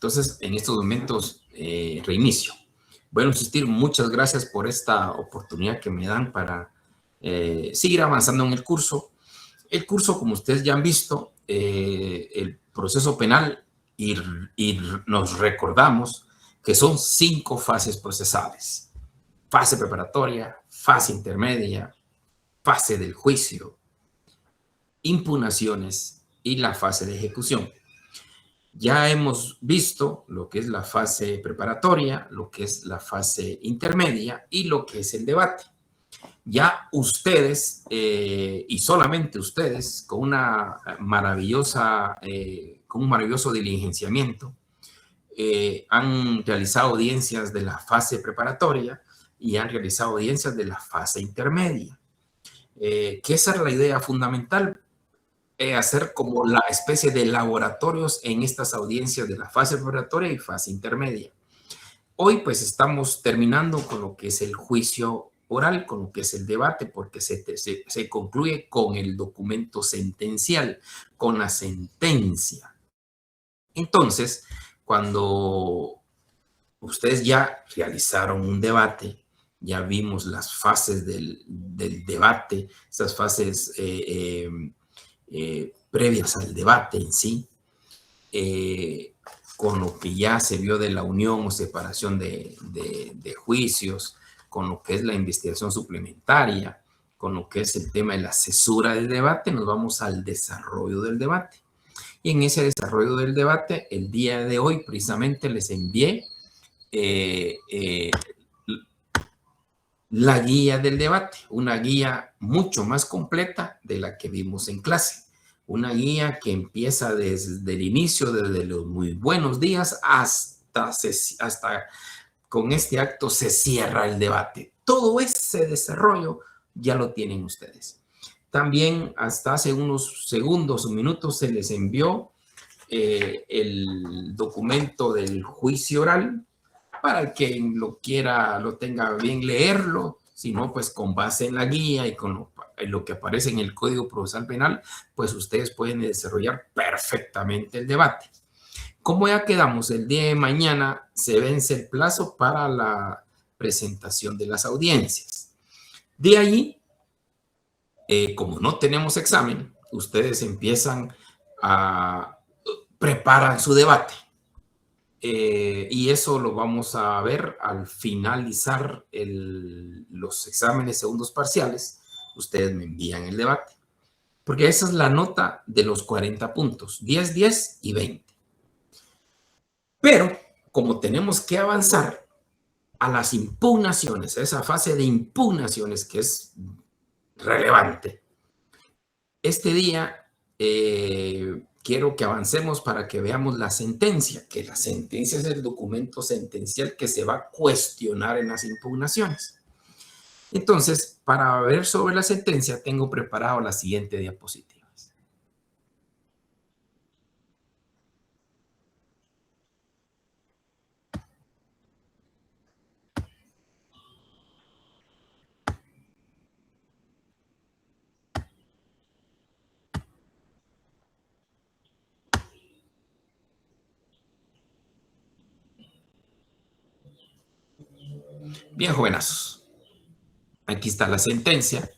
Entonces, en estos momentos, reinicio. Bueno, insistir, muchas gracias por esta oportunidad que me dan para seguir avanzando en el curso. El curso, como ustedes ya han visto, el proceso penal, y nos recordamos que son 5 fases procesales. Fase preparatoria, fase intermedia, fase del juicio, impugnaciones y la fase de ejecución. Ya hemos visto lo que es la fase preparatoria, lo que es la fase intermedia y lo que es el debate. Ya ustedes, y solamente ustedes, con un maravilloso diligenciamiento, han realizado audiencias de la fase preparatoria y han realizado audiencias de la fase intermedia. Que esa es la idea fundamental, hacer como la especie de laboratorios en estas audiencias de la fase preparatoria y fase intermedia. Hoy pues estamos terminando con lo que es el juicio oral, con lo que es el debate, porque se concluye con el documento sentencial, con la sentencia. Entonces, cuando ustedes ya realizaron un debate, ya vimos las fases del debate, esas fases previas al debate en sí, con lo que ya se vio de la unión o separación de juicios, con lo que es la investigación suplementaria, con lo que es el tema de la cesura del debate, nos vamos al desarrollo del debate. Y en ese desarrollo del debate, el día de hoy precisamente les envié la guía del debate, una guía mucho más completa de la que vimos en clase. Una guía que empieza desde el inicio, desde los muy buenos días hasta con este acto se cierra el debate. Todo ese desarrollo ya lo tienen ustedes. También hasta hace unos segundos o minutos se les envió el documento del juicio oral para el que lo quiera, lo tenga bien leerlo. Si no, pues con base en la guía y con lo que aparece en el Código Procesal Penal, pues ustedes pueden desarrollar perfectamente el debate. Como ya quedamos, el día de mañana se vence el plazo para la presentación de las audiencias. De ahí, como no tenemos examen, ustedes empiezan a preparar su debate. Y eso lo vamos a ver al finalizar los exámenes segundos parciales. Ustedes me envían el debate. Porque esa es la nota de los 40 puntos, 10, 10 y 20. Pero como tenemos que avanzar a las impugnaciones, a esa fase de impugnaciones que es relevante, este día quiero que avancemos para que veamos la sentencia, que la sentencia es el documento sentencial que se va a cuestionar en las impugnaciones. Entonces, para ver sobre la sentencia, tengo preparado la siguiente diapositiva. Bien, jovenazos. Aquí está la sentencia.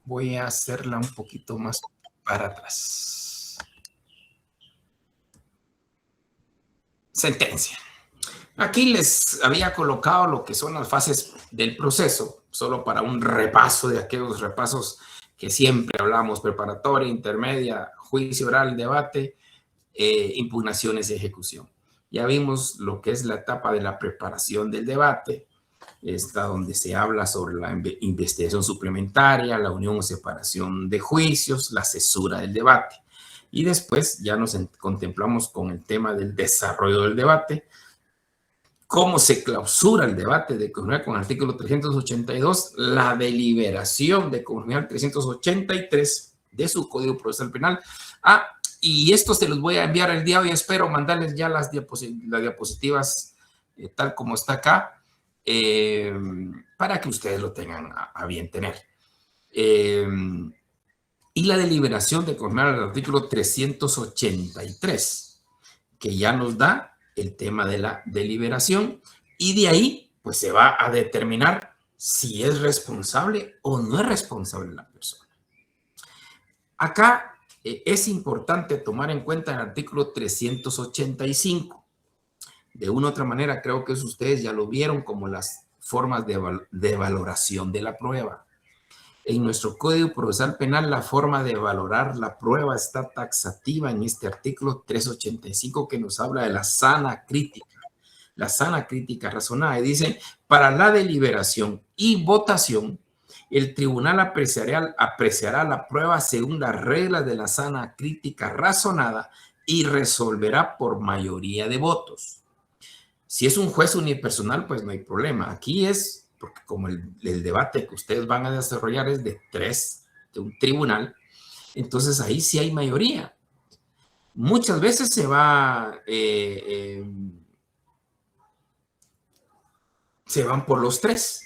Voy a hacerla un poquito más para atrás. Sentencia. Aquí les había colocado lo que son las fases del proceso, solo para un repaso de aquellos repasos que siempre hablamos: preparatoria, intermedia, juicio oral, debate, impugnaciones y ejecución. Ya vimos lo que es la etapa de la preparación del debate, está donde se habla sobre la investigación suplementaria, la unión o separación de juicios, la cesura del debate. Y después ya nos contemplamos con el tema del desarrollo del debate, cómo se clausura el debate de conformidad con el artículo 382, la deliberación de conformidad 383 de su Código Procesal Penal. Y esto se los voy a enviar el día de hoy. Espero mandarles ya las diapositivas tal como está acá, para que ustedes lo tengan a bien tener. y la deliberación de conforme al artículo 383, que ya nos da el tema de la deliberación, y de ahí pues se va a determinar si es responsable o no es responsable la persona. Acá es importante tomar en cuenta el artículo 385. De una u otra manera, creo que eso ustedes ya lo vieron como las formas de valoración de la prueba. En nuestro Código Procesal Penal, la forma de valorar la prueba está taxativa en este artículo 385 que nos habla de la sana crítica. La sana crítica razonada. Y dice, para la deliberación y votación, el tribunal apreciará la prueba según las reglas de la sana crítica razonada y resolverá por mayoría de votos. Si es un juez unipersonal, pues no hay problema. Aquí es, porque como el debate que ustedes van a desarrollar es de un tribunal, entonces ahí sí hay mayoría. Muchas veces se van por los tres.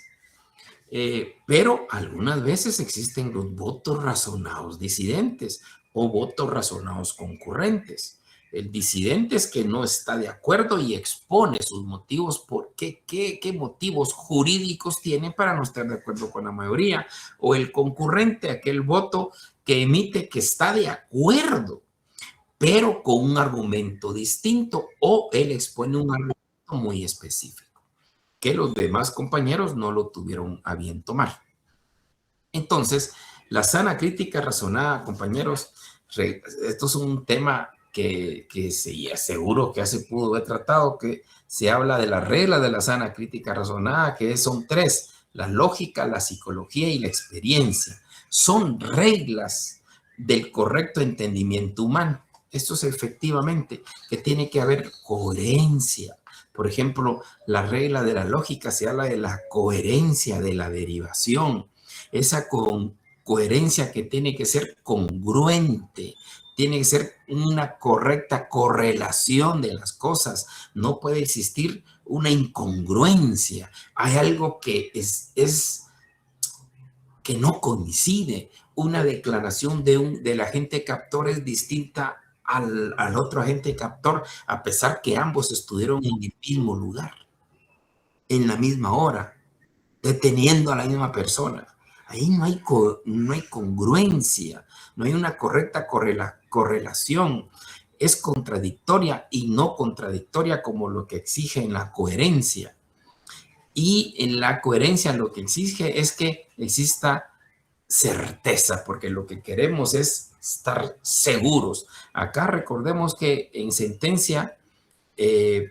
Pero algunas veces existen los votos razonados disidentes o votos razonados concurrentes. El disidente es que no está de acuerdo y expone sus motivos, qué motivos jurídicos tiene para no estar de acuerdo con la mayoría, o el concurrente, aquel voto que emite que está de acuerdo, pero con un argumento distinto, o él expone un argumento muy específico que los demás compañeros no lo tuvieron a bien tomar. Entonces, la sana crítica razonada, compañeros, esto es un tema que seguro que se pudo haber tratado, que se habla de las reglas de la sana crítica razonada, que son tres: la lógica, la psicología y la experiencia. Son reglas del correcto entendimiento humano. Esto es efectivamente que tiene que haber coherencia. Por ejemplo, la regla de la lógica se habla de la coherencia de la derivación. Esa coherencia que tiene que ser congruente, tiene que ser una correcta correlación de las cosas. No puede existir una incongruencia. Hay algo que que no coincide. Una declaración del agente captor es distinta al otro agente captor, a pesar que ambos estuvieron en el mismo lugar, en la misma hora, deteniendo a la misma persona. Ahí no hay congruencia, no hay una correcta correlación. Es contradictoria y no contradictoria como lo que exige en la coherencia. Y en la coherencia lo que exige es que exista certeza, porque lo que queremos es estar seguros. Acá recordemos que en sentencia,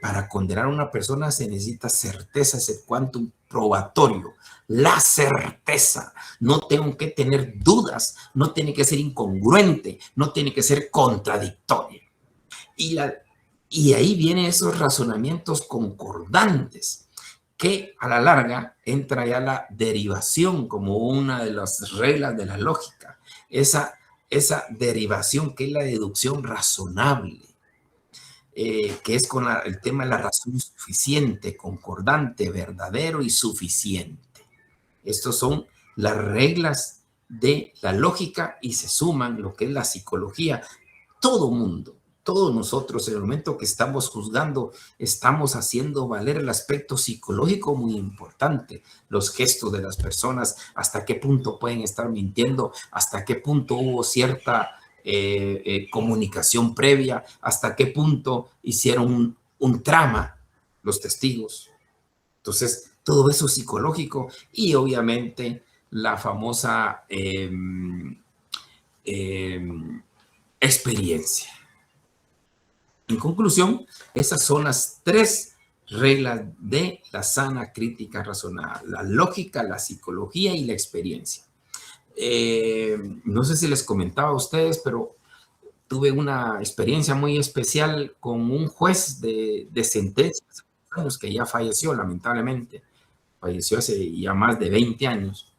para condenar a una persona se necesita certeza, ese quantum probatorio, la certeza. No tengo que tener dudas, no tiene que ser incongruente, no tiene que ser contradictorio. Y ahí vienen esos razonamientos concordantes, que a la larga entra ya la derivación como una de las reglas de la lógica. Esa derivación que es la deducción razonable, que es con el tema de la razón suficiente, concordante, verdadero y suficiente. Estos son las reglas de la lógica y se suman lo que es la psicología. Todo mundo, todos nosotros, en el momento que estamos juzgando, estamos haciendo valer el aspecto psicológico muy importante. Los gestos de las personas, hasta qué punto pueden estar mintiendo, hasta qué punto hubo cierta comunicación previa, hasta qué punto hicieron un trama los testigos. Entonces, todo eso es psicológico y obviamente la famosa experiencia. En conclusión, esas son las tres reglas de la sana crítica razonada: la lógica, la psicología y la experiencia. No sé si les comentaba a ustedes, pero tuve una experiencia muy especial con un juez de sentencia hace años que ya falleció, lamentablemente. Falleció hace ya más de 20 años.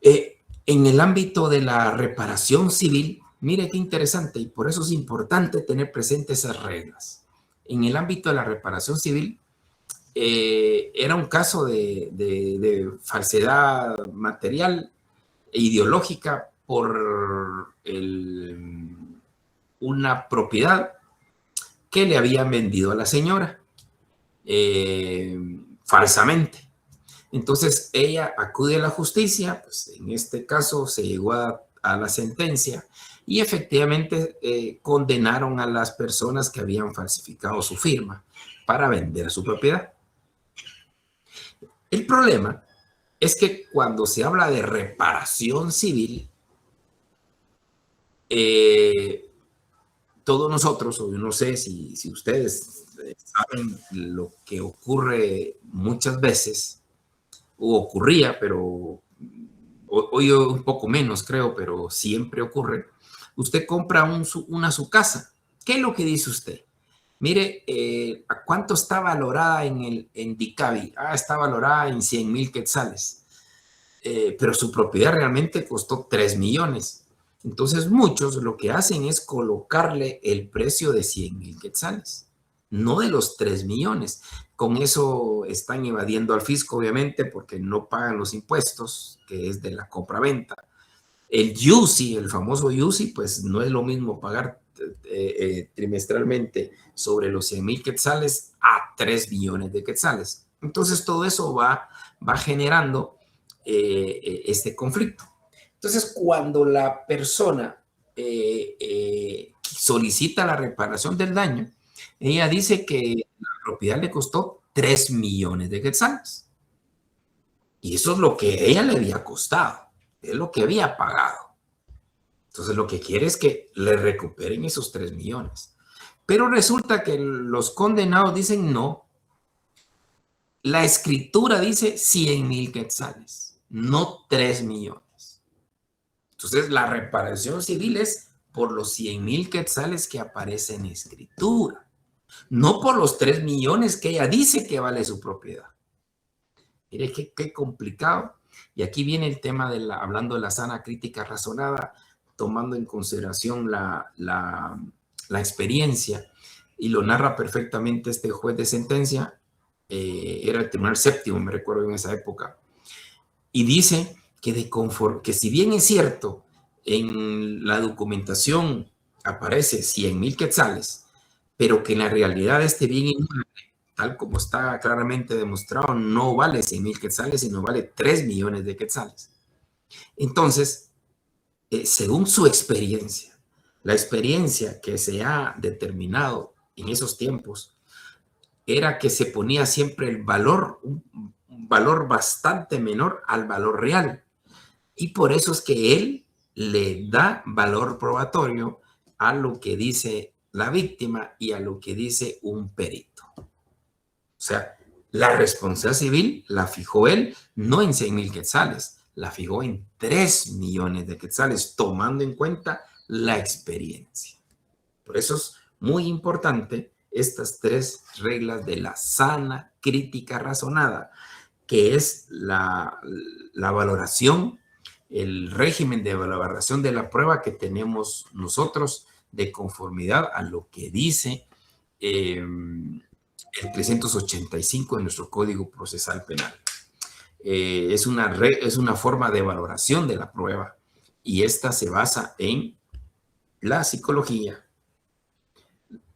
En el ámbito de la reparación civil, mire qué interesante, y por eso es importante tener presentes esas reglas. En el ámbito de la reparación civil, era un caso de falsedad material e ideológica por una propiedad que le habían vendido a la señora falsamente. Entonces ella acude a la justicia, pues en este caso se llegó a la sentencia y efectivamente condenaron a las personas que habían falsificado su firma para vender su propiedad. El problema es que cuando se habla de reparación civil, todos nosotros, o yo no sé si ustedes saben lo que ocurre muchas veces, o ocurría, pero hoy un poco menos creo, pero siempre ocurre. Usted compra su casa. ¿Qué es lo que dice usted? Mire, ¿a cuánto está valorada en Dicavi? Está valorada en 100,000 quetzales. Pero su propiedad realmente costó 3 millones. Entonces muchos lo que hacen es colocarle el precio de 100,000 quetzales, no de los 3 millones. Con eso están evadiendo al fisco, obviamente, porque no pagan los impuestos, que es de la compra-venta. El UCI, el famoso UCI, pues no es lo mismo pagar trimestralmente sobre los 100,000 quetzales a 3 millones de quetzales. Entonces todo eso va generando este conflicto. Entonces cuando la persona solicita la reparación del daño, ella dice que la propiedad le costó 3 millones de quetzales. Y eso es lo que ella le había costado, es lo que había pagado. Entonces lo que quiere es que le recuperen esos 3 millones. Pero resulta que los condenados dicen no. La escritura dice 100,000 quetzales, no 3 millones. Entonces la reparación civil es por los 100,000 quetzales que aparecen en escritura, no por los 3 millones que ella dice que vale su propiedad. Mire qué complicado. Y aquí viene el tema hablando de la sana crítica razonada, tomando en consideración la experiencia, y lo narra perfectamente este juez de sentencia, era el Tribunal Séptimo, me recuerdo en esa época, y dice que si bien es cierto, en la documentación aparece 100,000 quetzales, pero que en la realidad este bien inmueble, tal como está claramente demostrado, no vale 100,000 quetzales, sino vale 3 millones de quetzales. Entonces, según su experiencia, la experiencia que se ha determinado en esos tiempos era que se ponía siempre el valor, un valor bastante menor al valor real. Y por eso es que él le da valor probatorio a lo que dice la víctima y a lo que dice un perito. O sea, la responsabilidad civil la fijó él no en 100,000 quetzales, la fijó en 3 millones de quetzales, tomando en cuenta la experiencia. Por eso es muy importante estas 3 reglas de la sana crítica razonada, que es la valoración, el régimen de valoración de la prueba que tenemos nosotros de conformidad a lo que dice el 385 de nuestro Código Procesal Penal. Es una forma de valoración de la prueba, y esta se basa en la psicología,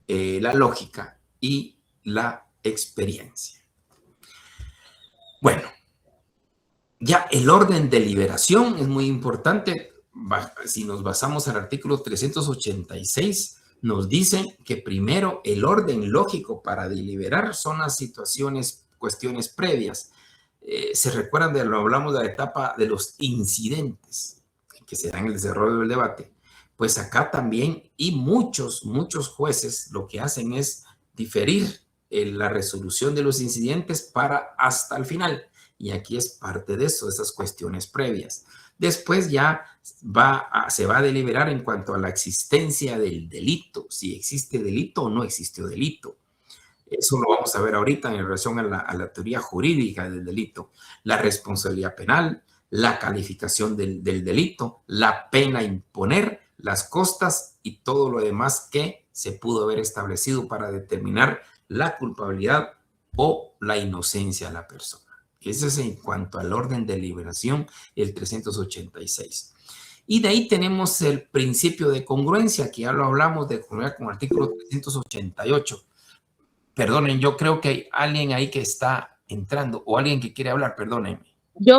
la lógica y la experiencia. Bueno, ya el orden de liberación es muy importante. Si nos basamos al artículo 386, nos dice que primero el orden lógico para deliberar son las cuestiones previas. Se recuerdan lo hablamos de la etapa de los incidentes que se dan en el desarrollo del debate. Pues acá también, y muchos jueces lo que hacen es diferir la resolución de los incidentes para hasta el final. Y aquí es parte de eso, esas cuestiones previas. Después ya se va a deliberar en cuanto a la existencia del delito, si existe delito o no existió delito. Eso lo vamos a ver ahorita en relación a la teoría jurídica del delito, la responsabilidad penal, la calificación del delito, la pena a imponer, las costas y todo lo demás que se pudo haber establecido para determinar la culpabilidad o la inocencia de la persona. Ese es en cuanto al orden de liberación, el 386. Y de ahí tenemos el principio de congruencia, que ya lo hablamos de congruencia con el artículo 388. Perdonen, yo creo que hay alguien ahí que está entrando o alguien que quiere hablar, perdónenme.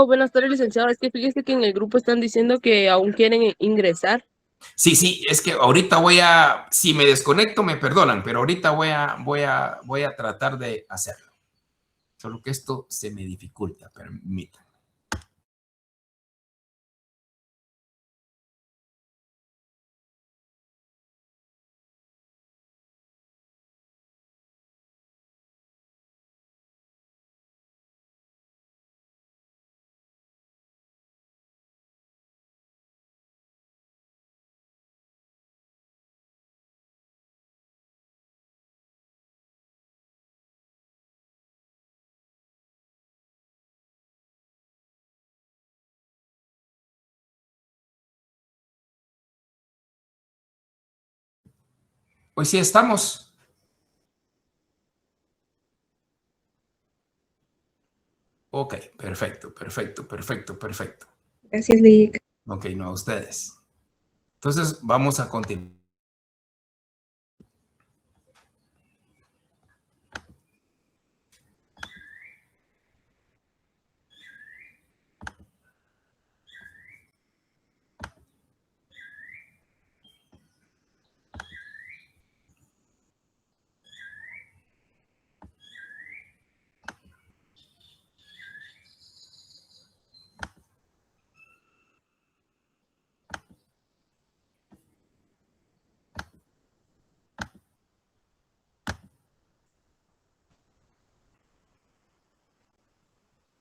Buenas tardes, licenciado. Es que fíjese que en el grupo están diciendo que aún quieren ingresar. Sí, es que ahorita si me desconecto me perdonan, pero ahorita voy a tratar de hacerlo. Solo que esto se me dificulta, permítanme. Pues sí, estamos. Ok, perfecto. Gracias, Lick. Ok, no a ustedes. Entonces, vamos a continuar.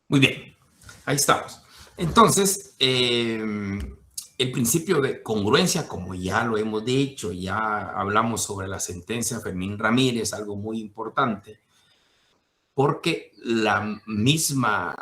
Muy bien, ahí estamos. Entonces, el principio de congruencia, como ya lo hemos dicho, ya hablamos sobre la sentencia de Fermín Ramírez, algo muy importante, porque los mismos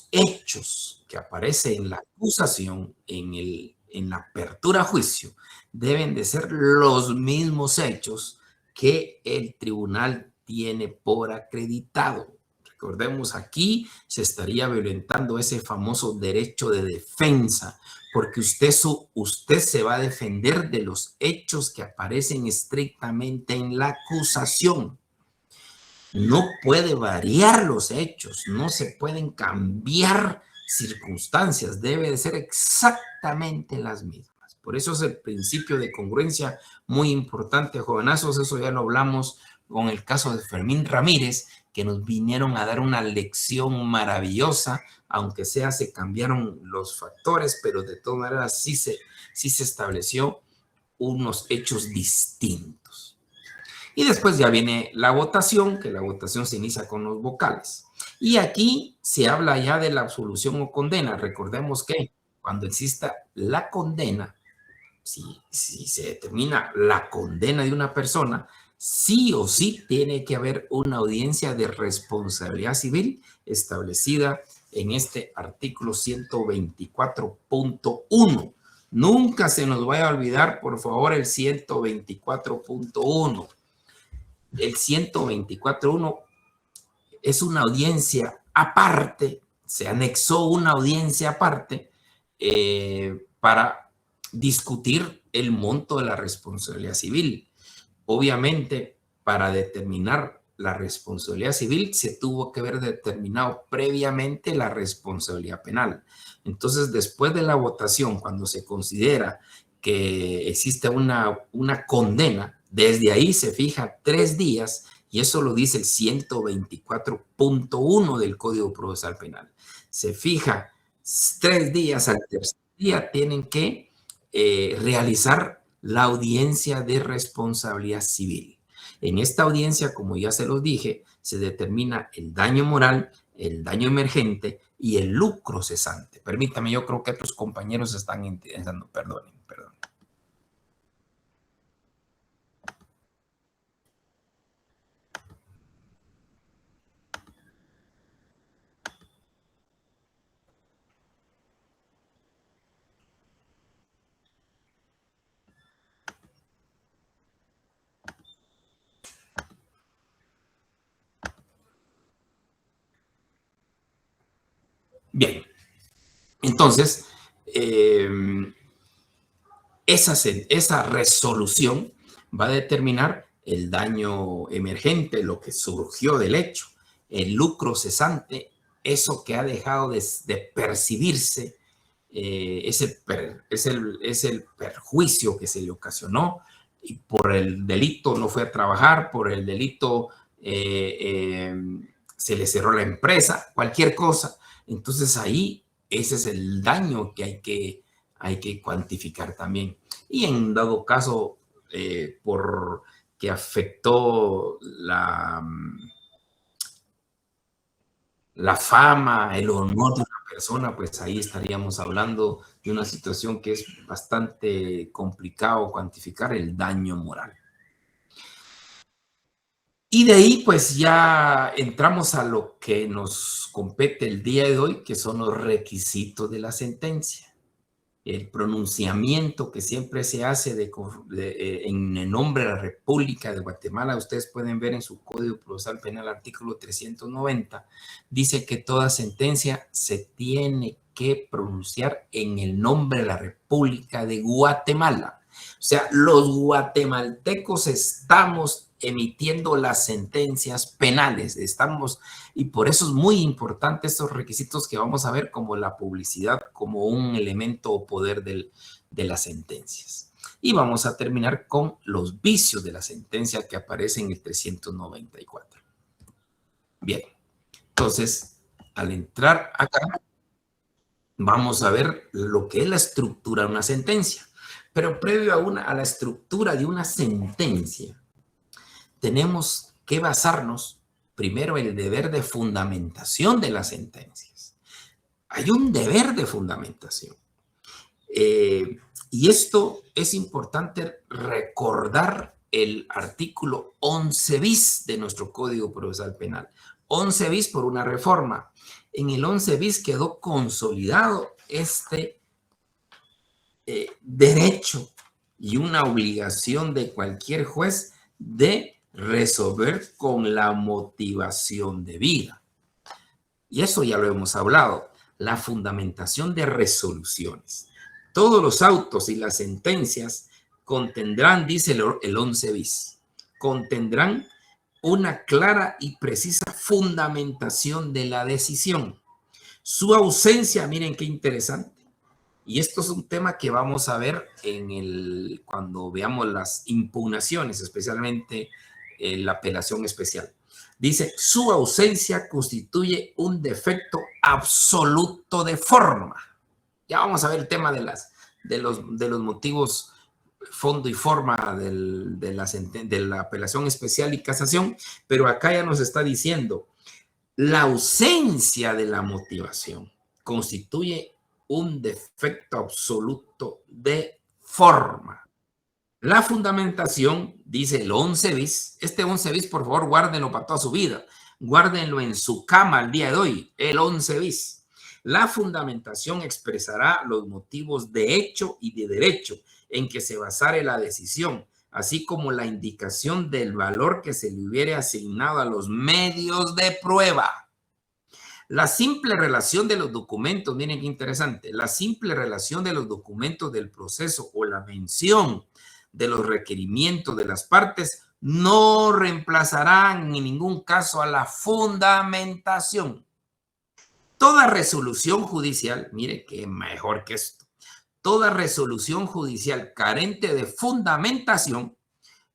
hechos que aparecen en la acusación, en la apertura a juicio, deben de ser los mismos hechos que el tribunal tiene por acreditado. Recordemos, aquí se estaría violentando ese famoso derecho de defensa, porque usted se va a defender de los hechos que aparecen estrictamente en la acusación. No puede variar los hechos, no se pueden cambiar circunstancias, debe de ser exactamente las mismas. Por eso es el principio de congruencia muy importante, jovenazos. Eso ya lo hablamos con el caso de Fermín Ramírez, que nos vinieron a dar una lección maravillosa, aunque sea se cambiaron los factores, pero de todas maneras sí se estableció unos hechos distintos. Y después ya viene la votación, que la votación se inicia con los vocales. Y aquí se habla ya de la absolución o condena. Recordemos que cuando exista la condena, si se determina la condena de una persona, sí o sí tiene que haber una audiencia de responsabilidad civil establecida en este artículo 124.1. Nunca se nos vaya a olvidar, por favor, el 124.1. El 124.1 es una audiencia aparte, se anexó una audiencia aparte para discutir el monto de la responsabilidad civil. Obviamente, para determinar la responsabilidad civil se tuvo que haber determinado previamente la responsabilidad penal. Entonces, después de la votación, cuando se considera que existe una condena, desde ahí se fija 3 días y eso lo dice el 124.1 del Código Procesal Penal. Se fija 3 días, al tercer día tienen que realizar la audiencia de responsabilidad civil. En esta audiencia, como ya se los dije, se determina el daño moral, el daño emergente y el lucro cesante. Permítame, yo creo que tus compañeros están intentando, perdón. Bien, entonces, esa resolución va a determinar el daño emergente, lo que surgió del hecho, el lucro cesante, eso que ha dejado de percibirse, es el perjuicio que se le ocasionó, y por el delito no fue a trabajar, por el delito se le cerró la empresa, cualquier cosa. Entonces ahí ese es el daño que hay que cuantificar también. Y en dado caso, por que afectó la fama, el honor de una persona, pues ahí estaríamos hablando de una situación que es bastante complicado cuantificar, el daño moral. Y de ahí pues ya entramos a lo que nos compete el día de hoy, que son los requisitos de la sentencia. El pronunciamiento que siempre se hace en el nombre de la República de Guatemala, ustedes pueden ver en su Código Procesal Penal, artículo 390, dice que toda sentencia se tiene que pronunciar en el nombre de la República de Guatemala. O sea, los guatemaltecos estamos emitiendo las sentencias penales, y por eso es muy importante estos requisitos que vamos a ver, como la publicidad, como un elemento o poder de las sentencias. Y vamos a terminar con los vicios de la sentencia que aparece en el 394. Bien, entonces, al entrar acá, vamos a ver lo que es la estructura de una sentencia. Pero previo a la estructura de una sentencia, tenemos que basarnos primero en el deber de fundamentación de las sentencias. Hay un deber de fundamentación. Y esto es importante recordar el artículo 11 bis de nuestro Código Procesal Penal. 11 bis por una reforma. En el 11 bis quedó consolidado este derecho y una obligación de cualquier juez de resolver con la motivación debida. Y eso ya lo hemos hablado, la fundamentación de resoluciones. Todos los autos y las sentencias contendrán, dice el 11 bis, contendrán una clara y precisa fundamentación de la decisión. Su ausencia, miren qué interesante. Y esto es un tema que vamos a ver cuando veamos las impugnaciones, especialmente la apelación especial. Dice, su ausencia constituye un defecto absoluto de forma. Ya vamos a ver el tema de los motivos, fondo y forma de la apelación especial y casación, pero acá ya nos está diciendo, la ausencia de la motivación constituye un defecto absoluto de forma. La fundamentación, dice el 11 bis, este 11 bis, por favor, guárdenlo para toda su vida, guárdenlo en su cama el día de hoy, el 11 bis. La fundamentación expresará los motivos de hecho y de derecho en que se basare la decisión, así como la indicación del valor que se le hubiere asignado a los medios de prueba. La simple relación de los documentos, miren qué interesante, la simple relación de los documentos del proceso o la mención de los requerimientos de las partes no reemplazarán en ningún caso a la fundamentación. Toda resolución judicial, mire qué mejor que esto, toda resolución judicial carente de fundamentación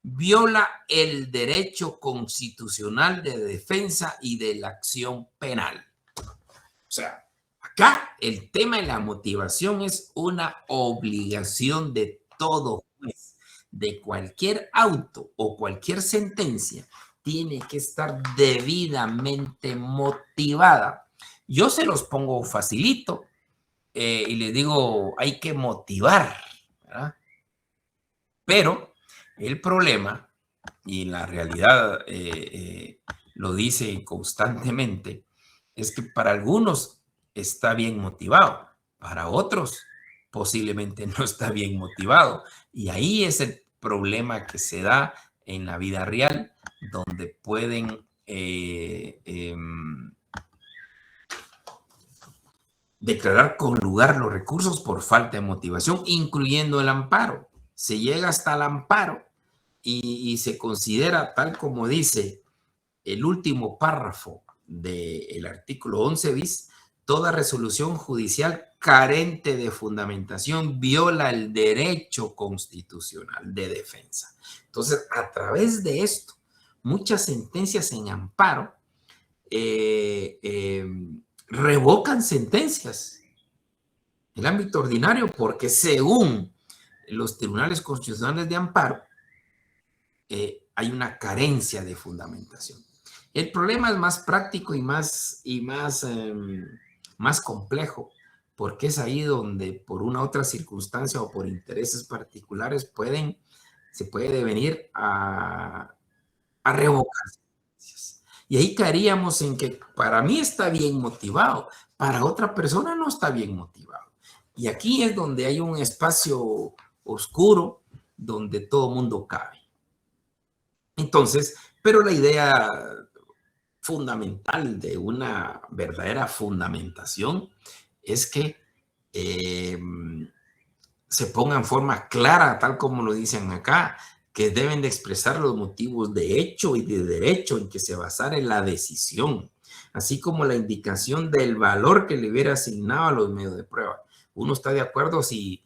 viola el derecho constitucional de defensa y de la acción penal. O sea, acá el tema de la motivación es una obligación de todo juez, de cualquier auto o cualquier sentencia, tiene que estar debidamente motivada. Yo se los pongo facilito y les digo, hay que motivar, ¿verdad? Pero el problema, y la realidad lo dice constantemente, es que para algunos está bien motivado, para otros posiblemente no está bien motivado. Y ahí es el problema que se da en la vida real, donde pueden declarar con lugar los recursos por falta de motivación, incluyendo el amparo. Se llega hasta el amparo y se considera, tal como dice el último párrafo del artículo 11 bis, toda resolución judicial carente de fundamentación viola el derecho constitucional de defensa. Entonces, a través de esto, muchas sentencias en amparo revocan sentencias en el ámbito ordinario porque según los tribunales constitucionales de amparo hay una carencia de fundamentación. El problema es más práctico y más complejo, porque es ahí donde por una otra circunstancia o por intereses particulares se puede venir a revocar sentencias. Y ahí caeríamos en que para mí está bien motivado, para otra persona no está bien motivado. Y aquí es donde hay un espacio oscuro donde todo mundo cabe. Entonces, pero la idea fundamental de una verdadera fundamentación es que se ponga en forma clara, tal como lo dicen acá, que deben de expresar los motivos de hecho y de derecho en que se basara en la decisión, así como la indicación del valor que le hubiera asignado a los medios de prueba. Uno está de acuerdo si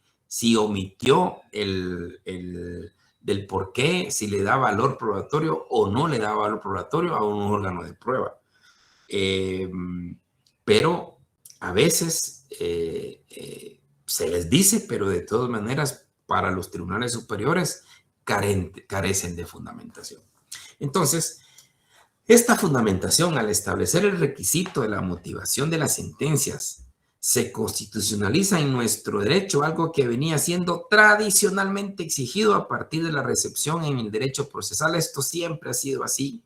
omitió del por qué, si le da valor probatorio o no le da valor probatorio a un órgano de prueba. Pero a veces se les dice, pero de todas maneras para los tribunales superiores carecen de fundamentación. Entonces, esta fundamentación al establecer el requisito de la motivación de las sentencias se constitucionaliza en nuestro derecho, algo que venía siendo tradicionalmente exigido a partir de la recepción en el derecho procesal. Esto siempre ha sido así.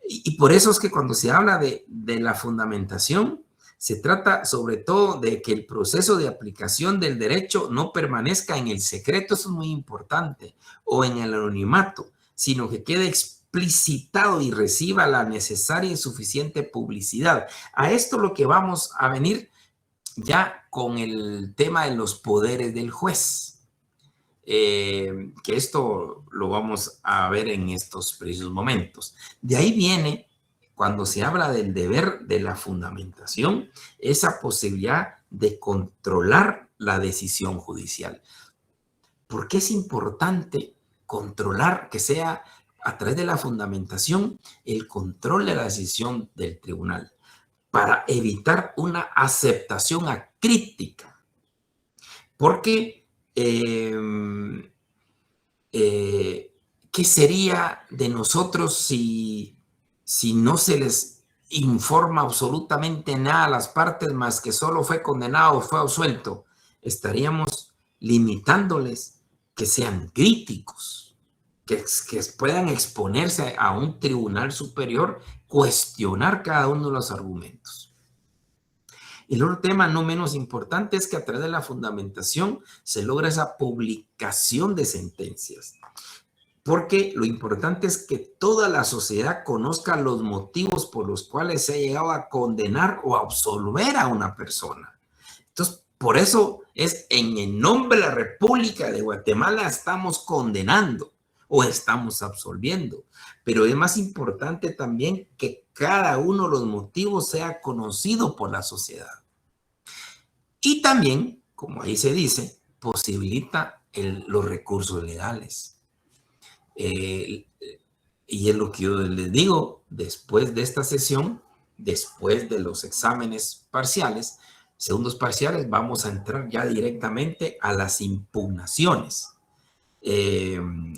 Y por eso es que cuando se habla de la fundamentación, se trata sobre todo de que el proceso de aplicación del derecho no permanezca en el secreto, eso es muy importante, o en el anonimato, sino que quede explicitado y reciba la necesaria y suficiente publicidad. A esto lo que vamos a venir ya con el tema de los poderes del juez, que esto lo vamos a ver en estos precisos momentos. De ahí viene, cuando se habla del deber de la fundamentación, esa posibilidad de controlar la decisión judicial. ¿Por qué es importante controlar, que sea a través de la fundamentación, el control de la decisión del tribunal? Para evitar una aceptación acrítica. Porque, ¿qué sería de nosotros si no se les informa absolutamente nada a las partes más que solo fue condenado o fue absuelto? Estaríamos limitándoles que sean críticos, que puedan exponerse a un tribunal superior, cuestionar cada uno de los argumentos. El otro tema no menos importante es que a través de la fundamentación se logra esa publicación de sentencias, porque lo importante es que toda la sociedad conozca los motivos por los cuales se ha llegado a condenar o a absolver a una persona. Entonces, por eso es en el nombre de la República de Guatemala estamos condenando o estamos absolviendo, pero es más importante también que cada uno de los motivos sea conocido por la sociedad. Y también, como ahí se dice, posibilita los recursos legales. Y es lo que yo les digo, después de esta sesión, después de los exámenes parciales, segundos parciales, vamos a entrar ya directamente a las impugnaciones.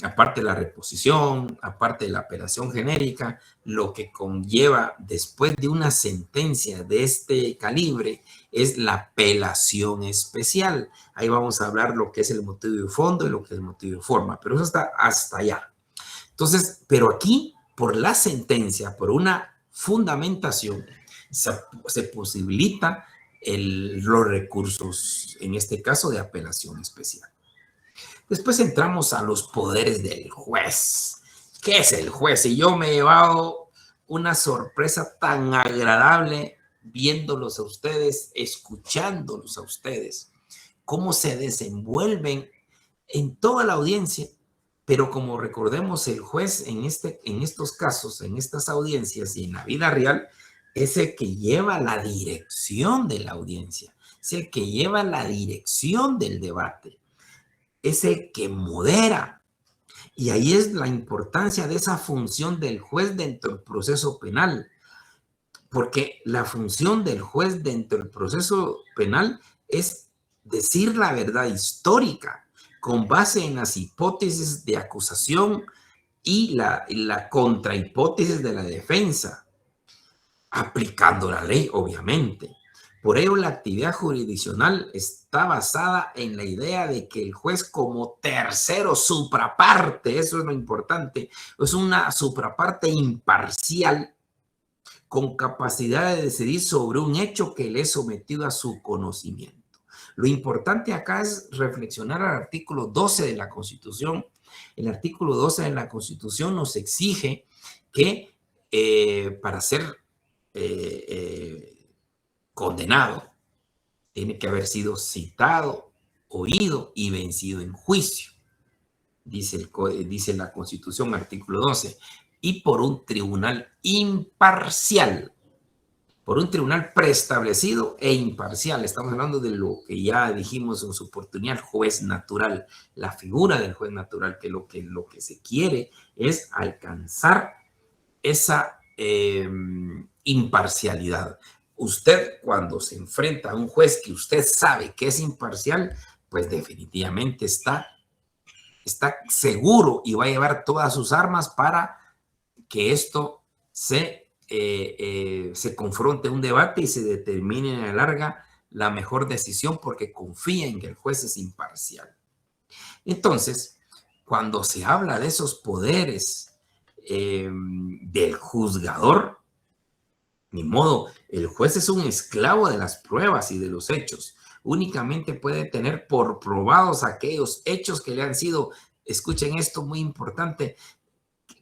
Aparte de la reposición, aparte de la apelación genérica, lo que conlleva después de una sentencia de este calibre es la apelación especial. Ahí vamos a hablar lo que es el motivo de fondo y lo que es el motivo de forma, pero eso está hasta allá. Entonces, pero aquí, por la sentencia, por una fundamentación, se posibilita los recursos, en este caso de apelación especial. Después entramos a los poderes del juez. ¿Qué es el juez? Y yo me he llevado una sorpresa tan agradable viéndolos a ustedes, escuchándolos a ustedes, cómo se desenvuelven en toda la audiencia. Pero como recordemos, el juez en estos casos, en estas audiencias y en la vida real, es el que lleva la dirección de la audiencia, es el que lleva la dirección del debate, es el que modera. Y ahí es la importancia de esa función del juez dentro del proceso penal, porque la función del juez dentro del proceso penal es decir la verdad histórica con base en las hipótesis de acusación y la contrahipótesis de la defensa, aplicando la ley, obviamente. Por ello, la actividad jurisdiccional está basada en la idea de que el juez como tercero supraparte, eso es lo importante, es una supraparte imparcial con capacidad de decidir sobre un hecho que le es sometido a su conocimiento. Lo importante acá es reflexionar al artículo 12 de la Constitución. El artículo 12 de la Constitución nos exige que para ser condenado tiene que haber sido citado, oído y vencido en juicio. Dice la Constitución, artículo 12, y por un tribunal imparcial, por un tribunal preestablecido e imparcial. Estamos hablando de lo que ya dijimos en su oportunidad, juez natural, la figura del juez natural, que lo que se quiere es alcanzar esa imparcialidad. Usted, cuando se enfrenta a un juez que usted sabe que es imparcial, pues definitivamente está seguro y va a llevar todas sus armas para que esto se confronte un debate y se determine en la larga la mejor decisión, porque confía en que el juez es imparcial. Entonces, cuando se habla de esos poderes del juzgador, ni modo, el juez es un esclavo de las pruebas y de los hechos. Únicamente puede tener por probados aquellos hechos que le han sido, escuchen esto muy importante,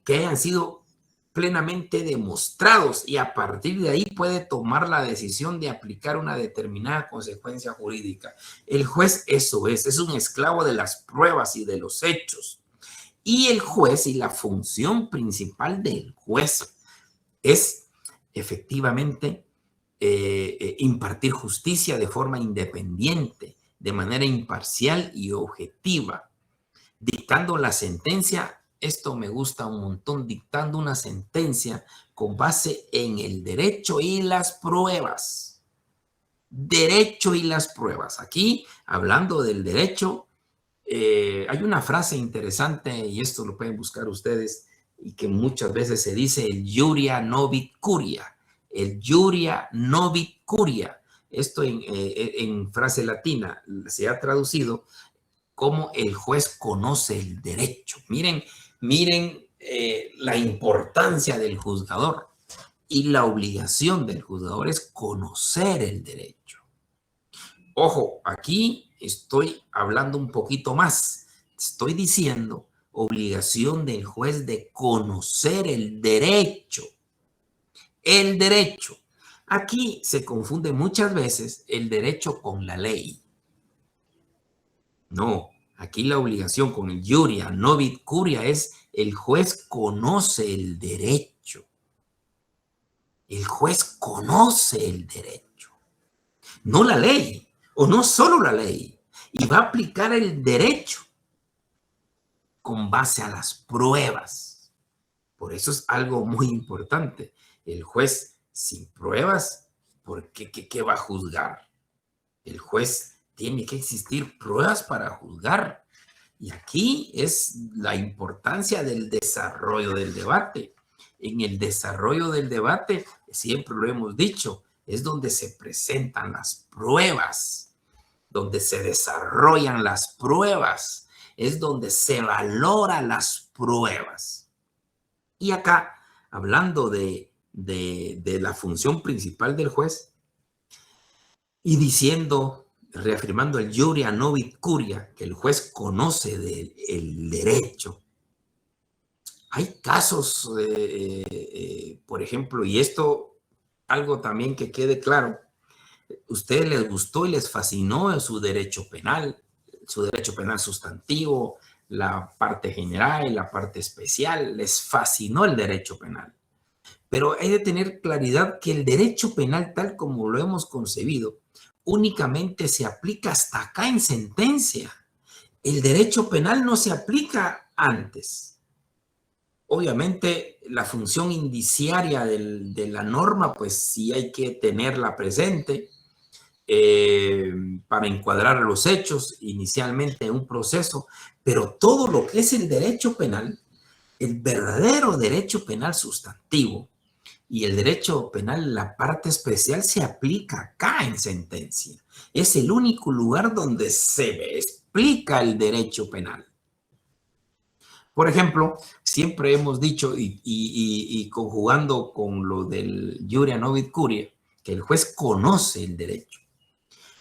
que hayan sido plenamente demostrados, y a partir de ahí puede tomar la decisión de aplicar una determinada consecuencia jurídica. El juez eso es un esclavo de las pruebas y de los hechos. Y el juez, y la función principal del juez es efectivamente impartir justicia de forma independiente, de manera imparcial y objetiva, dictando la sentencia. Esto me gusta un montón, dictando una sentencia con base en el derecho y las pruebas. Derecho y las pruebas. Aquí, hablando del derecho, hay una frase interesante, y esto lo pueden buscar ustedes, y que muchas veces se dice el iuria novit curia. El iuria novit curia. Esto en frase latina se ha traducido como el juez conoce el derecho. Miren la importancia del juzgador, y la obligación del juzgador es conocer el derecho. Ojo, aquí estoy hablando un poquito más. Estoy diciendo obligación del juez de conocer el derecho. El derecho. Aquí se confunde muchas veces el derecho con la ley. No, aquí la obligación con el iuria novit curia es el juez conoce el derecho. El juez conoce el derecho, no la ley, o no solo la ley, y va a aplicar el derecho con base a las pruebas. Por eso es algo muy importante. El juez sin pruebas, ¿por qué va a juzgar? El juez tiene que existir pruebas para juzgar. Y aquí es la importancia del desarrollo del debate. En el desarrollo del debate, siempre lo hemos dicho, es donde se presentan las pruebas, donde se desarrollan las pruebas, es donde se valoran las pruebas. Y acá, hablando de la función principal del juez, y diciendo, reafirmando el iuria novit curia, que el juez conoce el derecho. Hay casos, por ejemplo, y esto algo también que quede claro. Ustedes les gustó y les fascinó su derecho penal sustantivo, la parte general y la parte especial. Les fascinó el derecho penal. Pero hay de tener claridad que el derecho penal, tal como lo hemos concebido, únicamente se aplica hasta acá en sentencia. El derecho penal no se aplica antes. Obviamente, la función indiciaria de la norma, pues sí hay que tenerla presente para encuadrar los hechos inicialmente en un proceso, pero todo lo que es el derecho penal, el verdadero derecho penal sustantivo y el derecho penal, la parte especial, se aplica acá en sentencia. Es el único lugar donde se explica el derecho penal. Por ejemplo, siempre hemos dicho, y conjugando con lo del iuria novit curia, que el juez conoce el derecho.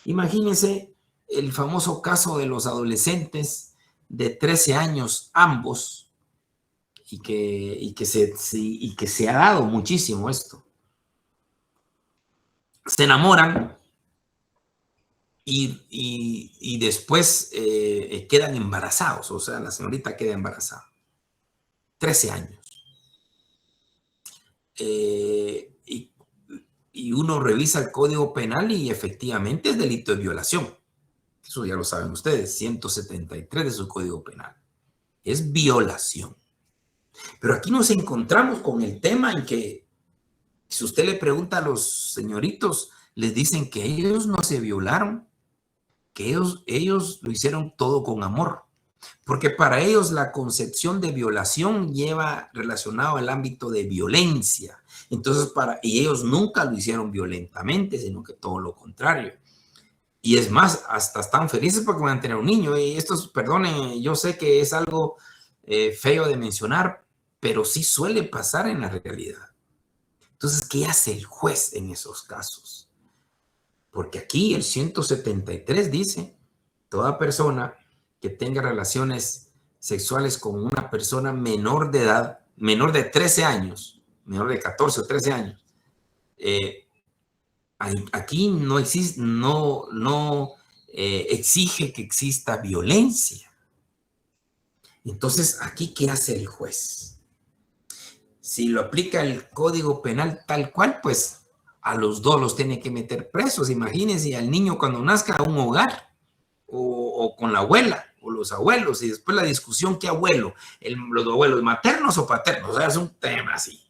Imagínense el famoso caso de los adolescentes de 13 años, ambos, y que se ha dado muchísimo esto. Se enamoran y después quedan embarazados, o sea, la señorita queda embarazada. 13 años. Y uno revisa el Código Penal y efectivamente es delito de violación. Eso ya lo saben ustedes, 173 de su Código Penal. Es violación. Pero aquí nos encontramos con el tema en que, si usted le pregunta a los señoritos, les dicen que ellos no se violaron, que ellos lo hicieron todo con amor. Porque para ellos la concepción de violación lleva relacionado al ámbito de violencia. Entonces, y ellos nunca lo hicieron violentamente, sino que todo lo contrario. Y es más, hasta están felices porque van a tener un niño. Y esto, perdonen, yo sé que es algo feo de mencionar, pero sí suele pasar en la realidad. Entonces, ¿qué hace el juez en esos casos? Porque aquí el 173 dice, toda persona que tenga relaciones sexuales con una persona menor de edad, menor de 13 años, menor de 14 o 13 años, aquí no existe, no exige que exista violencia. Entonces, ¿aquí qué hace el juez? Si lo aplica el Código Penal tal cual, pues a los dos los tiene que meter presos. Imagínense al niño cuando nazca a un hogar o con la abuela o los abuelos, y después la discusión, ¿qué abuelo? ¿Los abuelos maternos o paternos? O sea, es un tema así.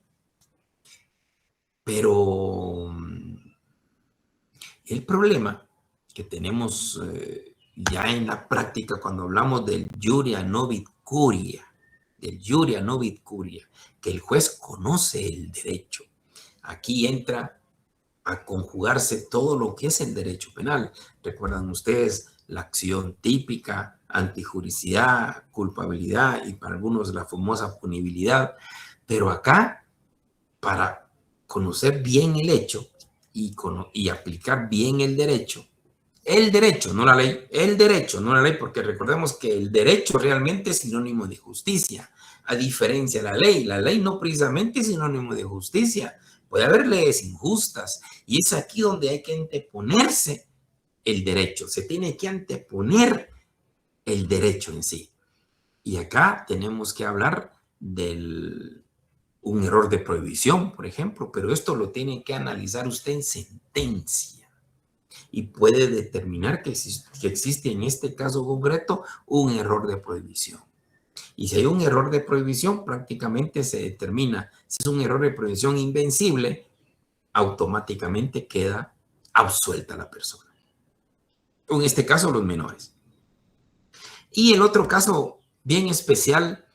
Pero el problema que tenemos ya en la práctica cuando hablamos del iuria novit curia, que el juez conoce el derecho. Aquí entra a conjugarse todo lo que es el derecho penal. Recuerdan ustedes la acción típica, antijuricidad, culpabilidad y para algunos la famosa punibilidad. Pero acá, para conocer bien el hecho y aplicar bien el derecho, no la ley, porque recordemos que el derecho realmente es sinónimo de justicia, a diferencia de la ley no precisamente es sinónimo de justicia, puede haber leyes injustas y es aquí donde hay que anteponerse el derecho, se tiene que anteponer el derecho en sí. Y acá tenemos que hablar de un error de prohibición, por ejemplo, pero esto lo tiene que analizar usted en sentencia y puede determinar que existe en este caso concreto un error de prohibición. Y si hay un error de prohibición, prácticamente se determina si es un error de prohibición invencible, automáticamente queda absuelta la persona. En este caso, los menores. Y el otro caso bien especial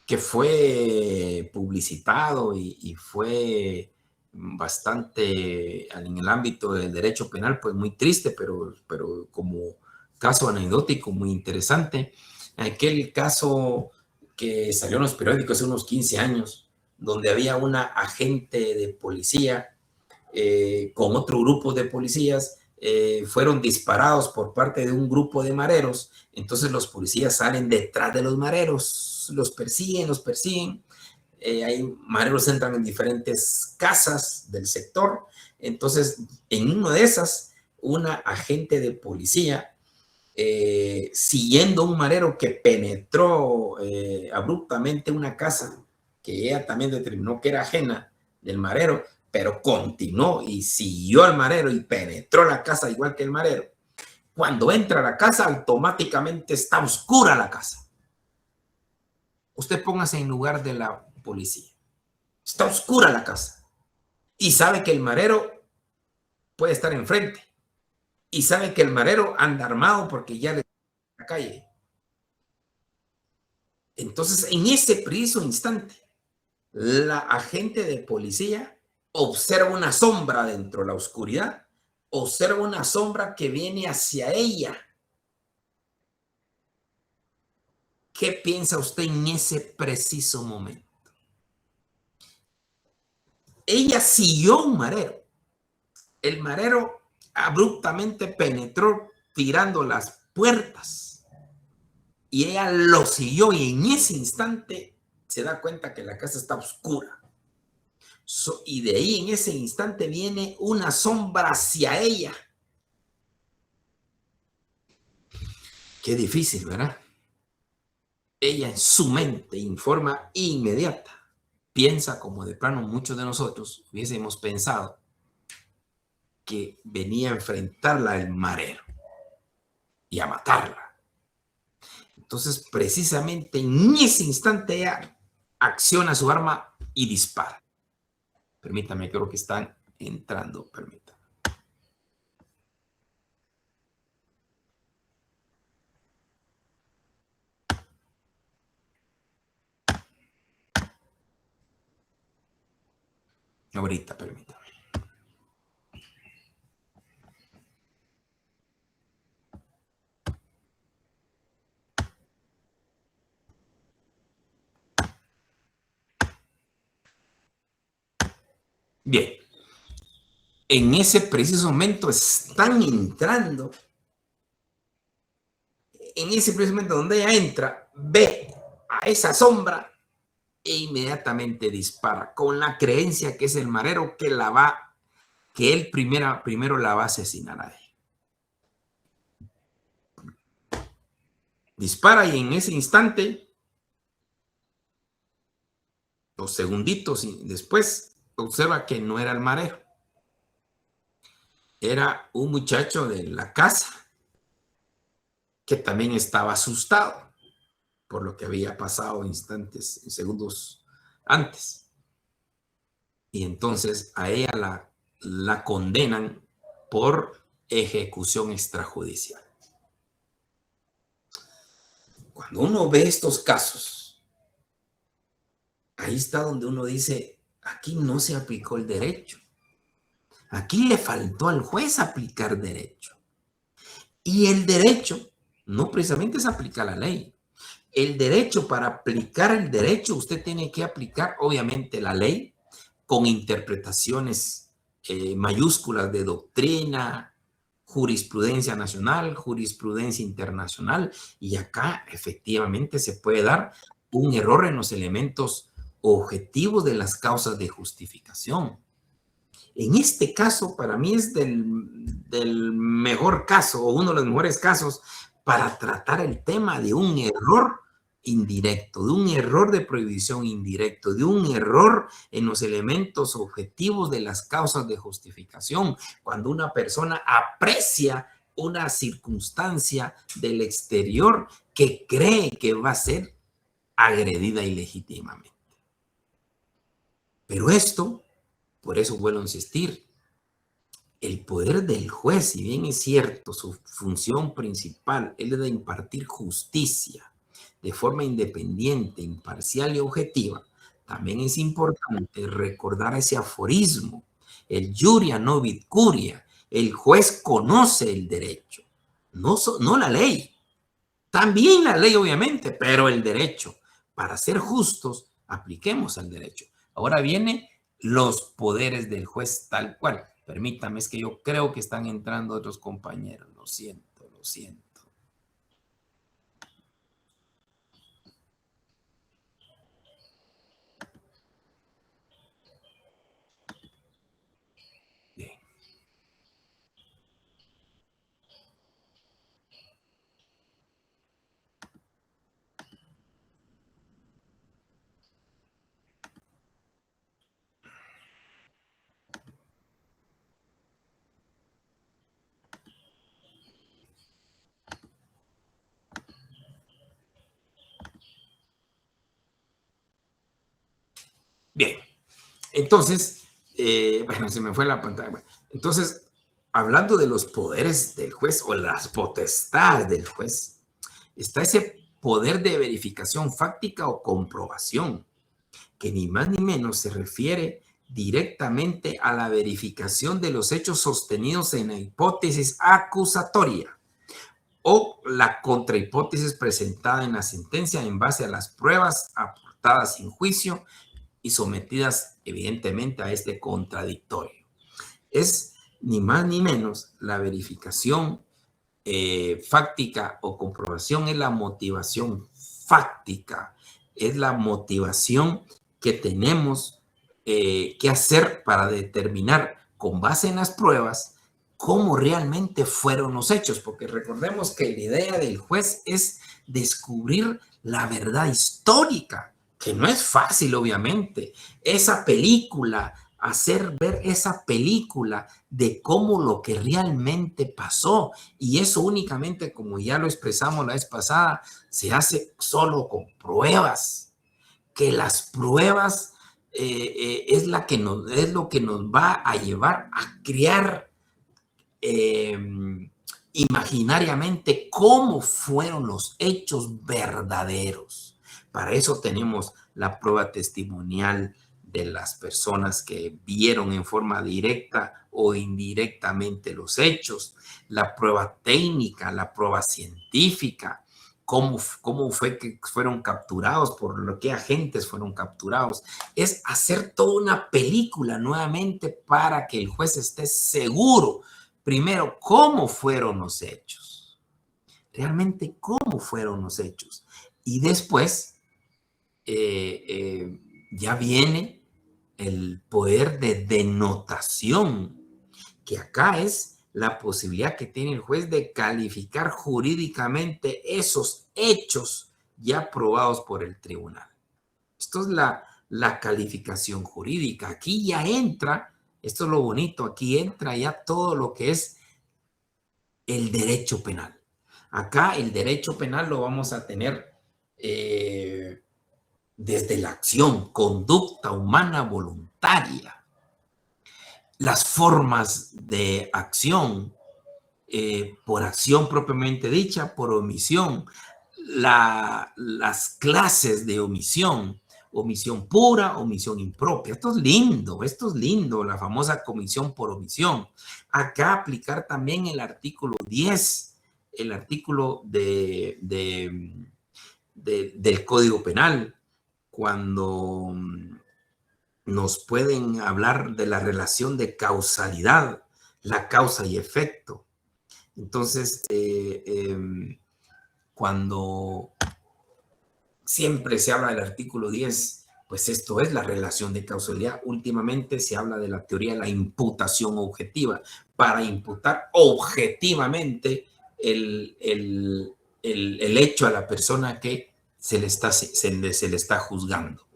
que fue publicitado y fue bastante en el ámbito del derecho penal, pues muy triste, pero como caso anecdótico muy interesante. Aquel caso que salió en los periódicos hace unos 15 años, donde había una agente de policía con otro grupo de policías, fueron disparados por parte de un grupo de mareros. Entonces los policías salen detrás de los mareros, los persiguen. Hay mareros entran en diferentes casas del sector, Entonces, en una de esas, una agente de policía, siguiendo un marero que penetró abruptamente una casa, que ella también determinó que era ajena del marero, pero continuó y siguió al marero y penetró la casa igual que el marero. Cuando entra a la casa, automáticamente está oscura la casa. Usted póngase en lugar de la policía. Está oscura la casa. Y sabe que el marero puede estar enfrente. Y sabe que el marero anda armado porque ya le está en la calle. Entonces, en ese preciso instante, la agente de policía observa una sombra dentro de la oscuridad. Observa una sombra que viene hacia ella. ¿Qué piensa usted en ese preciso momento? Ella siguió un marero. El marero abruptamente penetró tirando las puertas y ella lo siguió y en ese instante se da cuenta que la casa está oscura. Y de ahí en ese instante viene una sombra hacia ella. Qué difícil, ¿verdad? Ella en su mente, en forma inmediata, piensa como de plano muchos de nosotros hubiésemos pensado que venía a enfrentarla el marero y a matarla. Entonces, precisamente en ese instante ella acciona su arma y dispara. Permítame, creo que están entrando. Permítame. Ahorita, permítame. Bien. En ese preciso momento están entrando. En ese preciso momento donde ella entra, ve a esa sombra e inmediatamente dispara con la creencia que es el marero que él primero la va a asesinar a ella. Dispara y en ese instante, los segunditos después, observa que no era el marero. Era un muchacho de la casa que también estaba asustado por lo que había pasado instantes, segundos antes. Y entonces a ella la condenan por ejecución extrajudicial. Cuando uno ve estos casos, ahí está donde uno dice, aquí no se aplicó el derecho. Aquí le faltó al juez aplicar derecho. Y el derecho no precisamente es aplicar la ley. El derecho, para aplicar el derecho, usted tiene que aplicar, obviamente, la ley con interpretaciones mayúsculas de doctrina, jurisprudencia nacional, jurisprudencia internacional, y acá efectivamente se puede dar un error en los elementos objetivos de las causas de justificación. En este caso, para mí es del mejor caso, o uno de los mejores casos, para tratar el tema de un error indirecto, de un error de prohibición indirecto, de un error en los elementos objetivos de las causas de justificación, cuando una persona aprecia una circunstancia del exterior que cree que va a ser agredida ilegítimamente. Pero esto, por eso vuelvo a insistir, el poder del juez, si bien es cierto, su función principal es la de impartir justicia de forma independiente, imparcial y objetiva, también es importante recordar ese aforismo, el iuria novit curia, el juez conoce el derecho, no la ley, también la ley obviamente, pero el derecho. Para ser justos, apliquemos el derecho. Ahora vienen los poderes del juez tal cual. Permítame, es que yo creo que están entrando otros compañeros. Lo siento, lo siento. Bien. Bien, entonces, bueno, se me fue la pantalla. Bueno, entonces, hablando de los poderes del juez o las potestades del juez, está ese poder de verificación fáctica o comprobación, que ni más ni menos se refiere directamente a la verificación de los hechos sostenidos en la hipótesis acusatoria o la contrahipótesis presentada en la sentencia en base a las pruebas aportadas en juicio y sometidas evidentemente a este contradictorio. Es ni más ni menos la verificación fáctica o comprobación, es la motivación fáctica, es la motivación que tenemos que hacer para determinar con base en las pruebas cómo realmente fueron los hechos, porque recordemos que la idea del juez es descubrir la verdad histórica, que no es fácil, obviamente. Esa película, hacer ver esa película de cómo lo que realmente pasó, y eso únicamente, como ya lo expresamos la vez pasada, se hace solo con pruebas, que las pruebas es lo que nos va a llevar a crear imaginariamente cómo fueron los hechos verdaderos. Para eso tenemos la prueba testimonial de las personas que vieron en forma directa o indirectamente los hechos, la prueba técnica, la prueba científica, cómo fue que fueron capturados, por lo que agentes fueron capturados. Es hacer toda una película nuevamente para que el juez esté seguro. Primero, ¿cómo fueron los hechos? Realmente, ¿cómo fueron los hechos? Y después, ya viene el poder de denotación, que acá es la posibilidad que tiene el juez de calificar jurídicamente esos hechos ya probados por el tribunal. Esto es la calificación jurídica. Aquí ya entra, esto es lo bonito, aquí entra ya todo lo que es el derecho penal. Acá el derecho penal lo vamos a tener desde la acción, conducta humana voluntaria, las formas de acción, por acción propiamente dicha, por omisión, las clases de omisión, omisión pura, omisión impropia. Esto es lindo, la famosa comisión por omisión. Acá aplicar también el artículo 10, el artículo del Código Penal, cuando nos pueden hablar de la relación de causalidad, la causa y efecto. Entonces, cuando siempre se habla del artículo 10, pues esto es la relación de causalidad. Últimamente se habla de la teoría de la imputación objetiva, para imputar objetivamente el hecho a la persona que se le está juzgando.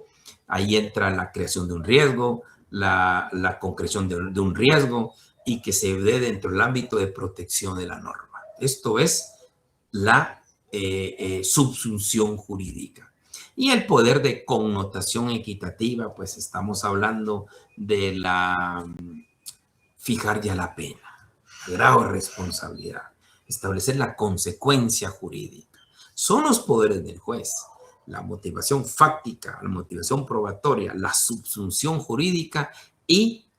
Ahí entra la creación de un riesgo, la concreción de un riesgo y que se dé dentro del ámbito de protección de la norma. Esto es la subsunción jurídica. Y el poder de connotación equitativa, pues estamos hablando de fijar ya la pena, grado de responsabilidad, establecer la consecuencia jurídica. Son los poderes del juez. La motivación fáctica, la motivación probatoria, la subsunción jurídica y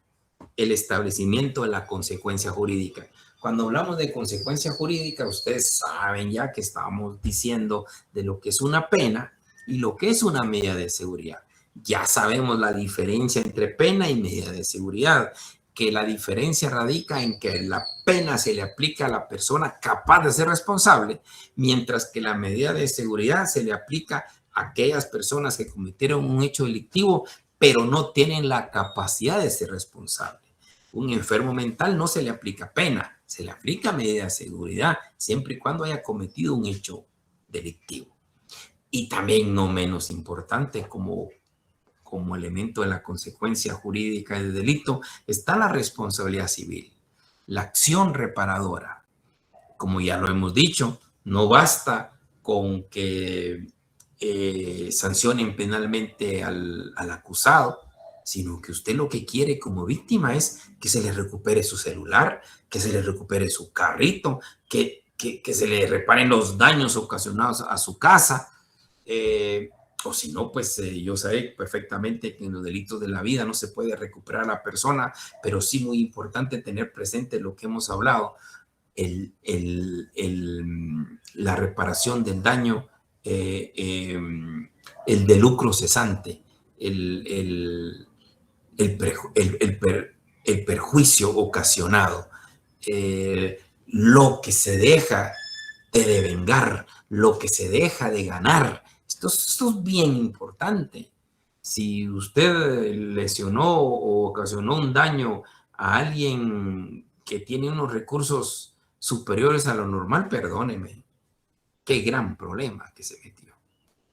el establecimiento de la consecuencia jurídica. Cuando hablamos de consecuencia jurídica, ustedes saben ya que estamos diciendo de lo que es una pena y lo que es una medida de seguridad. Ya sabemos la diferencia entre pena y medida de seguridad, que la diferencia radica en que la pena se le aplica a la persona capaz de ser responsable, mientras que la medida de seguridad se le aplica a aquellas personas que cometieron un hecho delictivo, pero no tienen la capacidad de ser responsable. Un enfermo mental no se le aplica pena, se le aplica medida de seguridad, siempre y cuando haya cometido un hecho delictivo. Y también, no menos importante, como elemento de la consecuencia jurídica del delito, está la responsabilidad civil, la acción reparadora. Como ya lo hemos dicho, no basta con que sancionen penalmente al acusado, sino que usted lo que quiere como víctima es que se le recupere su celular, que se le recupere su carrito, que se le reparen los daños ocasionados a su casa. O si no, pues yo sé perfectamente que en los delitos de la vida no se puede recuperar a la persona, pero sí muy importante tener presente lo que hemos hablado, la reparación del daño, el de lucro cesante, el perjuicio ocasionado, lo que se deja de devengar, lo que se deja de ganar. Esto es bien importante. Si usted lesionó o ocasionó un daño a alguien que tiene unos recursos superiores a lo normal, perdóneme, qué gran problema que se metió.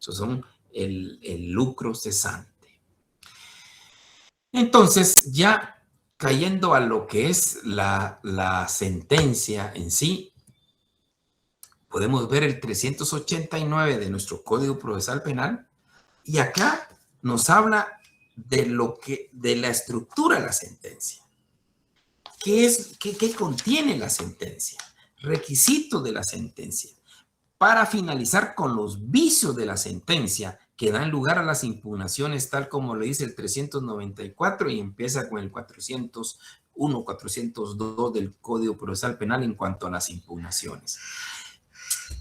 Esos son el lucro cesante. Entonces, ya cayendo a lo que es la sentencia en sí, podemos ver el 389 de nuestro Código Procesal Penal, y acá nos habla de la estructura de la sentencia. ¿Qué contiene la sentencia? Requisitos de la sentencia. Para finalizar con los vicios de la sentencia que dan lugar a las impugnaciones, tal como le dice el 394 y empieza con el 401, 402 del Código Procesal Penal en cuanto a las impugnaciones.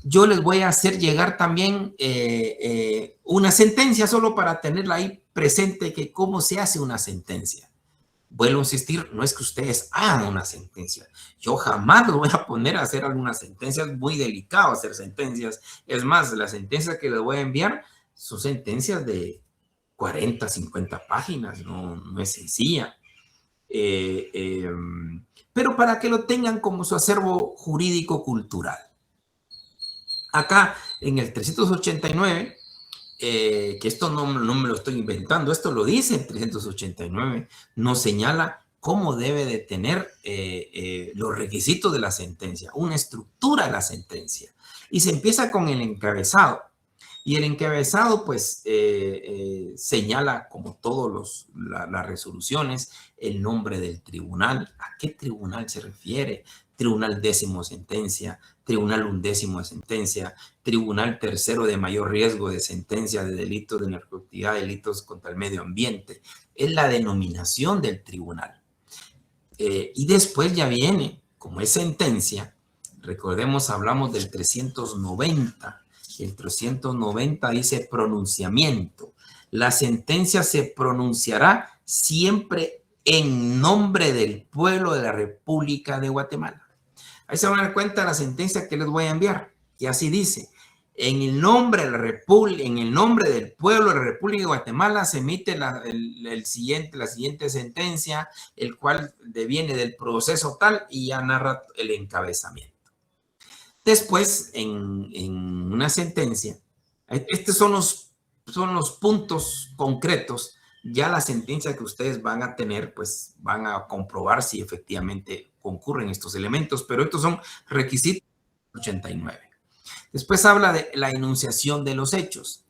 Yo les voy a hacer llegar también una sentencia solo para tenerla ahí presente, que cómo se hace una sentencia. Vuelvo a insistir, no es que ustedes hagan una sentencia. Yo jamás los voy a poner a hacer algunas sentencias. Es muy delicado hacer sentencias. Es más, la sentencia que les voy a enviar son sentencias de 40, 50 páginas. No es sencilla. Pero para que lo tengan como su acervo jurídico-cultural. Acá en el 389, que esto no me lo estoy inventando, esto lo dice el 389, nos señala cómo debe de tener los requisitos de la sentencia, una estructura de la sentencia. Y se empieza con el encabezado. Y el encabezado, pues, señala, como todas las resoluciones, el nombre del tribunal, a qué tribunal se refiere, tribunal décimo de sentencia, tribunal undécimo de sentencia, tribunal tercero de mayor riesgo de sentencia de delitos de narcoactividad, delitos contra el medio ambiente. Es la denominación del tribunal. Y después ya viene, como es sentencia, recordemos, hablamos del 390. El 390 dice pronunciamiento. La sentencia se pronunciará siempre en nombre del pueblo de la República de Guatemala. Ahí se van a dar cuenta de la sentencia que les voy a enviar. Y así dice: en el nombre de la República, en el nombre del pueblo de la República de Guatemala se emite la siguiente sentencia, el cual deviene del proceso tal, y ya narra el encabezamiento. Después, en una sentencia, estos son los puntos concretos. Ya la sentencia que ustedes van a tener, pues van a comprobar si efectivamente concurren estos elementos, pero estos son requisitos 89. Después habla de la enunciación de los hechos.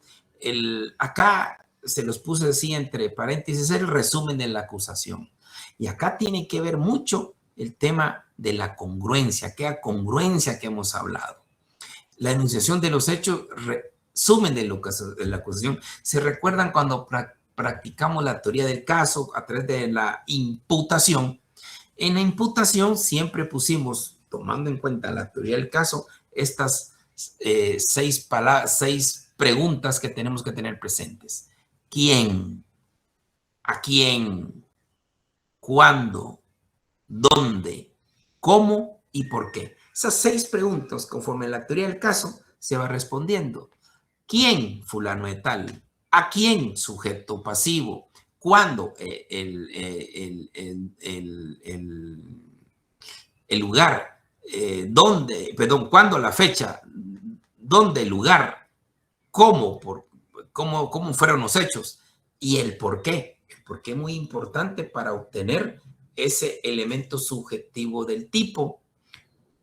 Acá se los puse así entre paréntesis, el resumen de la acusación. Y acá tiene que ver mucho el tema de la congruencia, aquella congruencia que hemos hablado. La enunciación de los hechos, resumen de la acusación. ¿Se recuerdan cuando practicamos la teoría del caso a través de la imputación? En la imputación siempre pusimos, tomando en cuenta la teoría del caso, estas 6 preguntas que tenemos que tener presentes. ¿Quién? ¿A quién? ¿Cuándo? ¿Dónde? ¿Cómo? ¿Y por qué? Esas 6 preguntas, conforme a la teoría del caso, se va respondiendo. ¿Quién? Fulano de tal. ¿A quién? Sujeto pasivo. ¿Cuándo? El lugar. ¿Dónde? Perdón, ¿cuándo? La fecha. ¿Dónde? El lugar. ¿Cómo? ¿Cómo fueron los hechos? Y el por qué. El por qué es muy importante para obtener ese elemento subjetivo del tipo,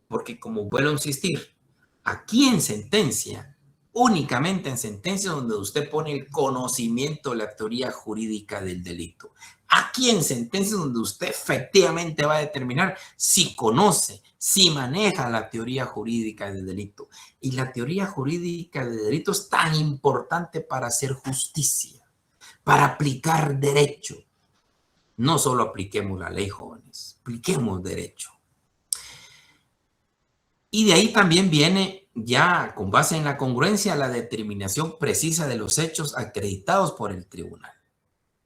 porque como vuelvo a insistir, aquí en sentencia únicamente en sentencias donde usted pone el conocimiento de la teoría jurídica del delito. Aquí en sentencias donde usted efectivamente va a determinar si conoce, si maneja la teoría jurídica del delito. Y la teoría jurídica del delito es tan importante para hacer justicia, para aplicar derecho. No solo apliquemos la ley, jóvenes, apliquemos derecho. Y de ahí también viene, ya con base en la congruencia, la determinación precisa de los hechos acreditados por el tribunal.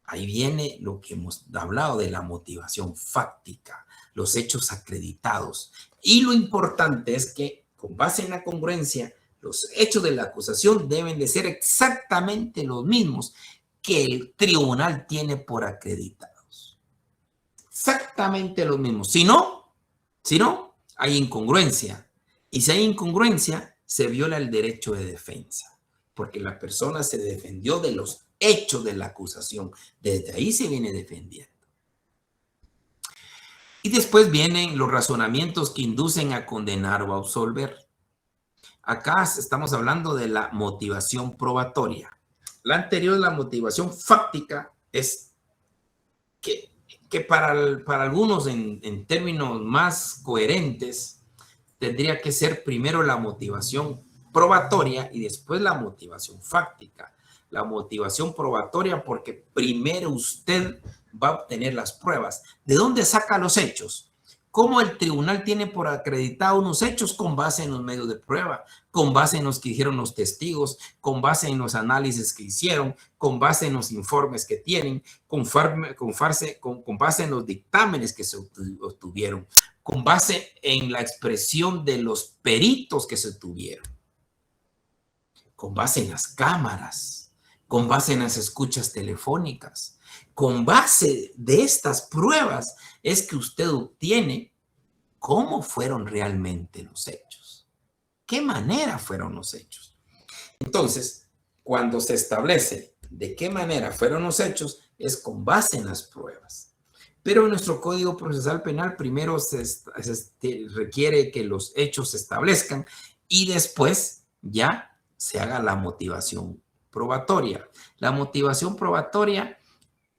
Ahí viene lo que hemos hablado de la motivación fáctica, los hechos acreditados. Y lo importante es que, con base en la congruencia, los hechos de la acusación deben de ser exactamente los mismos que el tribunal tiene por acreditados. Exactamente los mismos. Si no, hay incongruencia. Y si hay incongruencia, se viola el derecho de defensa, porque la persona se defendió de los hechos de la acusación. Desde ahí se viene defendiendo. Y después vienen los razonamientos que inducen a condenar o a absolver. Acá estamos hablando de la motivación probatoria. La anterior, la motivación fáctica, es que para algunos en términos más coherentes, tendría que ser primero la motivación probatoria y después la motivación fáctica. La motivación probatoria porque primero usted va a obtener las pruebas. ¿De dónde saca los hechos? ¿Cómo el tribunal tiene por acreditado unos hechos? Con base en los medios de prueba, con base en los que dijeron los testigos, con base en los análisis que hicieron, con base en los informes que tienen, con base en los dictámenes que se obtuvieron, con base en la expresión de los peritos que se tuvieron, con base en las cámaras, con base en las escuchas telefónicas. Con base de estas pruebas es que usted obtiene cómo fueron realmente los hechos, qué manera fueron los hechos. Entonces, cuando se establece de qué manera fueron los hechos, es con base en las pruebas. Pero en nuestro Código Procesal Penal primero se requiere que los hechos se establezcan y después ya se haga la motivación probatoria. La motivación probatoria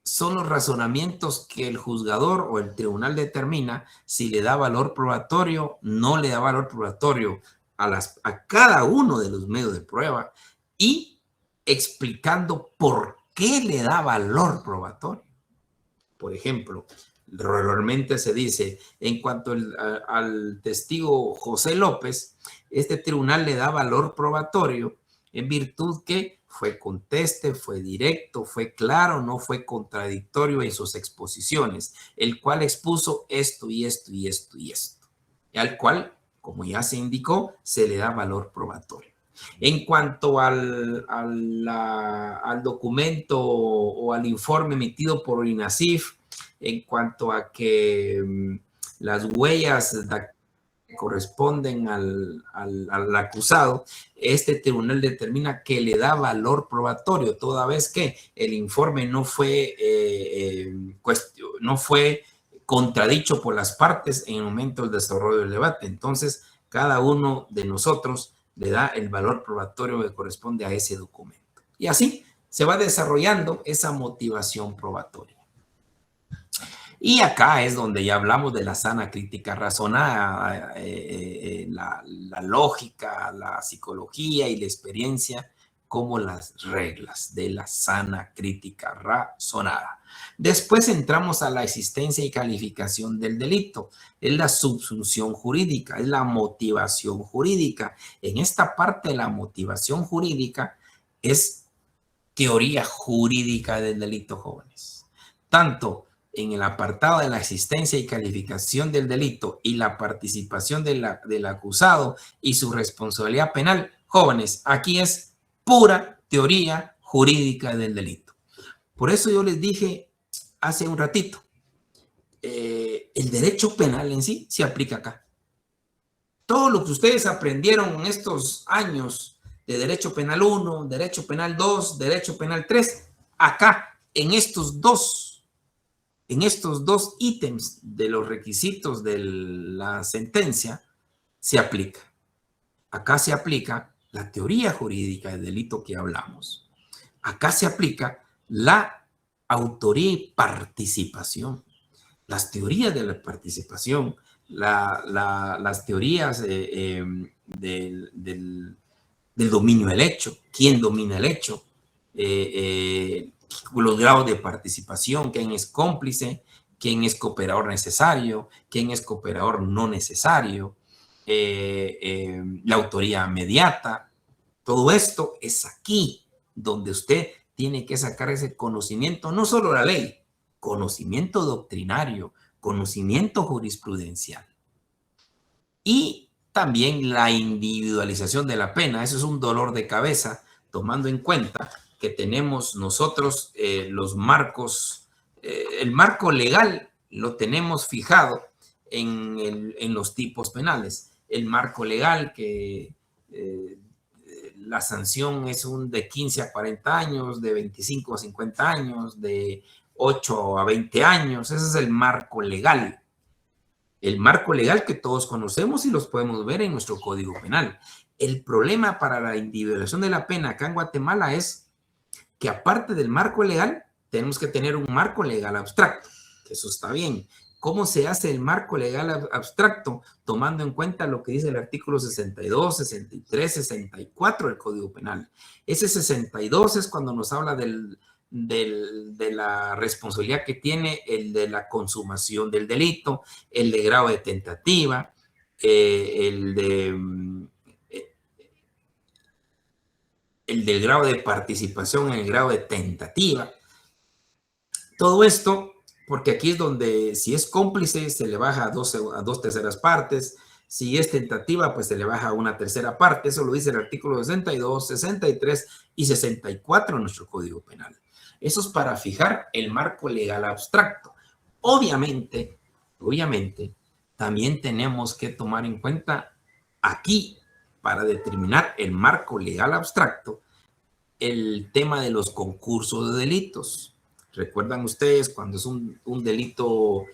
son los razonamientos que el juzgador o el tribunal determina si le da valor probatorio, no le da valor probatorio a cada uno de los medios de prueba y explicando por qué le da valor probatorio. Por ejemplo, regularmente se dice, en cuanto al testigo José López, este tribunal le da valor probatorio en virtud que fue conteste, fue directo, fue claro, no fue contradictorio en sus exposiciones, el cual expuso esto y esto y esto y esto, y al cual, como ya se indicó, se le da valor probatorio. En cuanto al documento o al informe emitido por INASIF, en cuanto a que las huellas corresponden al acusado, este tribunal determina que le da valor probatorio, toda vez que el informe no fue contradicho por las partes en el momento del desarrollo del debate. Entonces, cada uno de nosotros le da el valor probatorio que corresponde a ese documento. Y así se va desarrollando esa motivación probatoria. Y acá es donde ya hablamos de la sana crítica razonada, la lógica, la psicología y la experiencia como las reglas de la sana crítica razonada. Después entramos a la existencia y calificación del delito. Es la subsunción jurídica, es la motivación jurídica. En esta parte de la motivación jurídica es teoría jurídica del delito, jóvenes. Tanto en el apartado de la existencia y calificación del delito y la participación del acusado y su responsabilidad penal, jóvenes, aquí es pura teoría jurídica del delito. Por eso yo les dije hace un ratito, el derecho penal en sí se aplica acá. Todo lo que ustedes aprendieron en estos años de Derecho Penal 1, Derecho Penal 2, Derecho Penal 3, acá en estos dos ítems de los requisitos de la sentencia se aplica. Acá se aplica la teoría jurídica del delito que hablamos. Acá se aplica la autoría y participación. Las teorías de la participación, las teorías del dominio del hecho, quién domina el hecho, los grados de participación, quién es cómplice, quién es cooperador necesario, quién es cooperador no necesario, la autoría mediata. Todo esto es aquí donde usted tiene que sacar ese conocimiento, no solo la ley, conocimiento doctrinario, conocimiento jurisprudencial. Y también la individualización de la pena. Eso es un dolor de cabeza, tomando en cuenta que tenemos nosotros los marcos, el marco legal lo tenemos fijado en los tipos penales. El marco legal que la sanción es de 15 a 40 años, de 25 a 50 años, de 8 a 20 años. Ese es el marco legal. El marco legal que todos conocemos y los podemos ver en nuestro Código Penal. El problema para la individualización de la pena acá en Guatemala es que aparte del marco legal, tenemos que tener un marco legal abstracto. Eso está bien. ¿Cómo se hace el marco legal abstracto? Tomando en cuenta lo que dice el artículo 62, 63, 64 del Código Penal. Ese 62 es cuando nos habla de la responsabilidad que tiene el de la consumación del delito, el de grado de tentativa, el del grado de participación en el grado de tentativa. Todo esto porque aquí es donde si es cómplice se le baja a dos terceras partes, si es tentativa pues se le baja a una tercera parte. Eso lo dice el artículo 62, 63 y 64 de nuestro Código Penal. Eso es para fijar el marco legal abstracto. Obviamente, también tenemos que tomar en cuenta aquí, para determinar el marco legal abstracto, el tema de los concursos de delitos. Recuerdan ustedes, cuando es un delito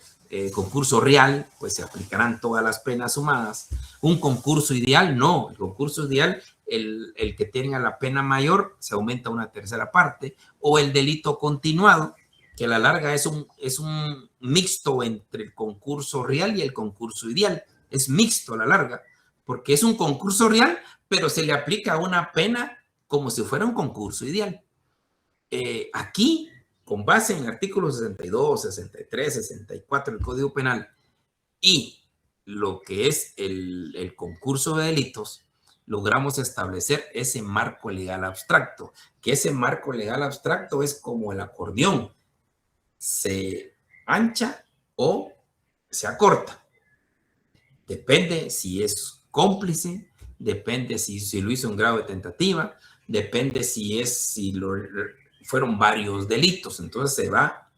concurso real, pues se aplicarán todas las penas sumadas. Un concurso ideal, no. El concurso ideal, el que tenga la pena mayor, se aumenta una tercera parte. O el delito continuado, que a la larga es un mixto entre el concurso real y el concurso ideal. Es mixto a la larga, porque es un concurso real, pero se le aplica una pena como si fuera un concurso ideal. Aquí, con base en el artículo 62, 63, 64 del Código Penal y lo que es el concurso de delitos, logramos establecer ese marco legal abstracto, que ese marco legal abstracto es como el acordeón, se ancha o se acorta. Depende si es cómplice, depende si lo hizo en grado de tentativa, depende si fueron varios delitos, entonces se va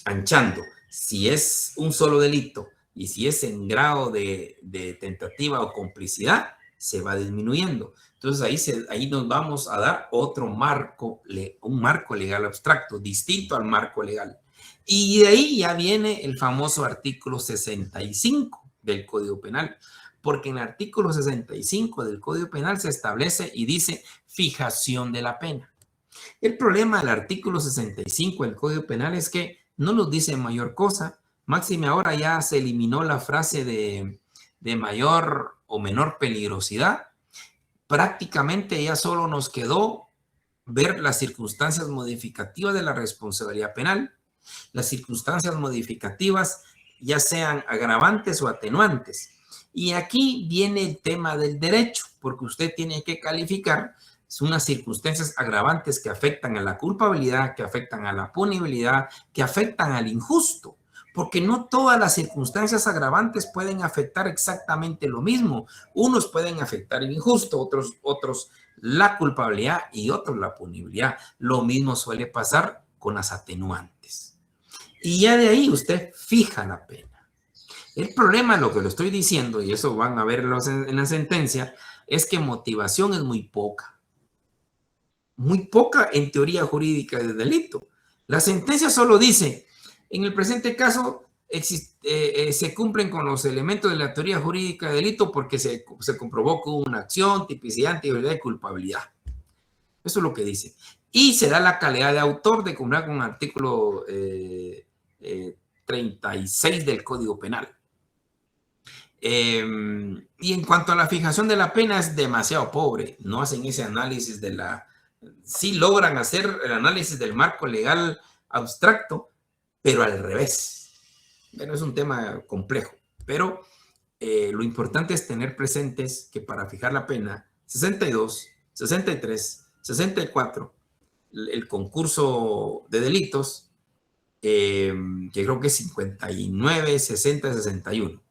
anchando. Si es un solo delito y si es en grado de tentativa o complicidad, se va disminuyendo. Entonces ahí nos vamos a dar otro marco, un marco legal abstracto, distinto al marco legal. Y de ahí ya viene el famoso artículo 65 del Código Penal, porque en el artículo 65 del Código Penal se establece y dice fijación de la pena. El problema del artículo 65 del Código Penal es que no nos dice mayor cosa. Máxime ahora ya se eliminó la frase de mayor o menor peligrosidad. Prácticamente ya solo nos quedó ver las circunstancias modificativas de la responsabilidad penal. Las circunstancias modificativas ya sean agravantes o atenuantes. Y aquí viene el tema del derecho, porque usted tiene que calificar unas circunstancias agravantes que afectan a la culpabilidad, que afectan a la punibilidad, que afectan al injusto, porque no todas las circunstancias agravantes pueden afectar exactamente lo mismo. Unos pueden afectar el injusto, otros la culpabilidad y otros la punibilidad. Lo mismo suele pasar con las atenuantes. Y ya de ahí usted fija la pena. El problema, lo que lo estoy diciendo, y eso van a verlo en la sentencia, es que motivación es muy poca. Muy poca en teoría jurídica de delito. La sentencia solo dice, en el presente caso, se cumplen con los elementos de la teoría jurídica de delito porque se comprobó que hubo una acción, tipicidad, anterioridad y culpabilidad. Eso es lo que dice. Y se da la calidad de autor de cumplir con el artículo 36 del Código Penal. Y en cuanto a la fijación de la pena, es demasiado pobre. No hacen ese análisis de la... Sí logran hacer el análisis del marco legal abstracto, pero al revés. Bueno, es un tema complejo, pero lo importante es tener presentes que para fijar la pena, 62, 63, 64, el concurso de delitos, que creo que es 59, 60, 61.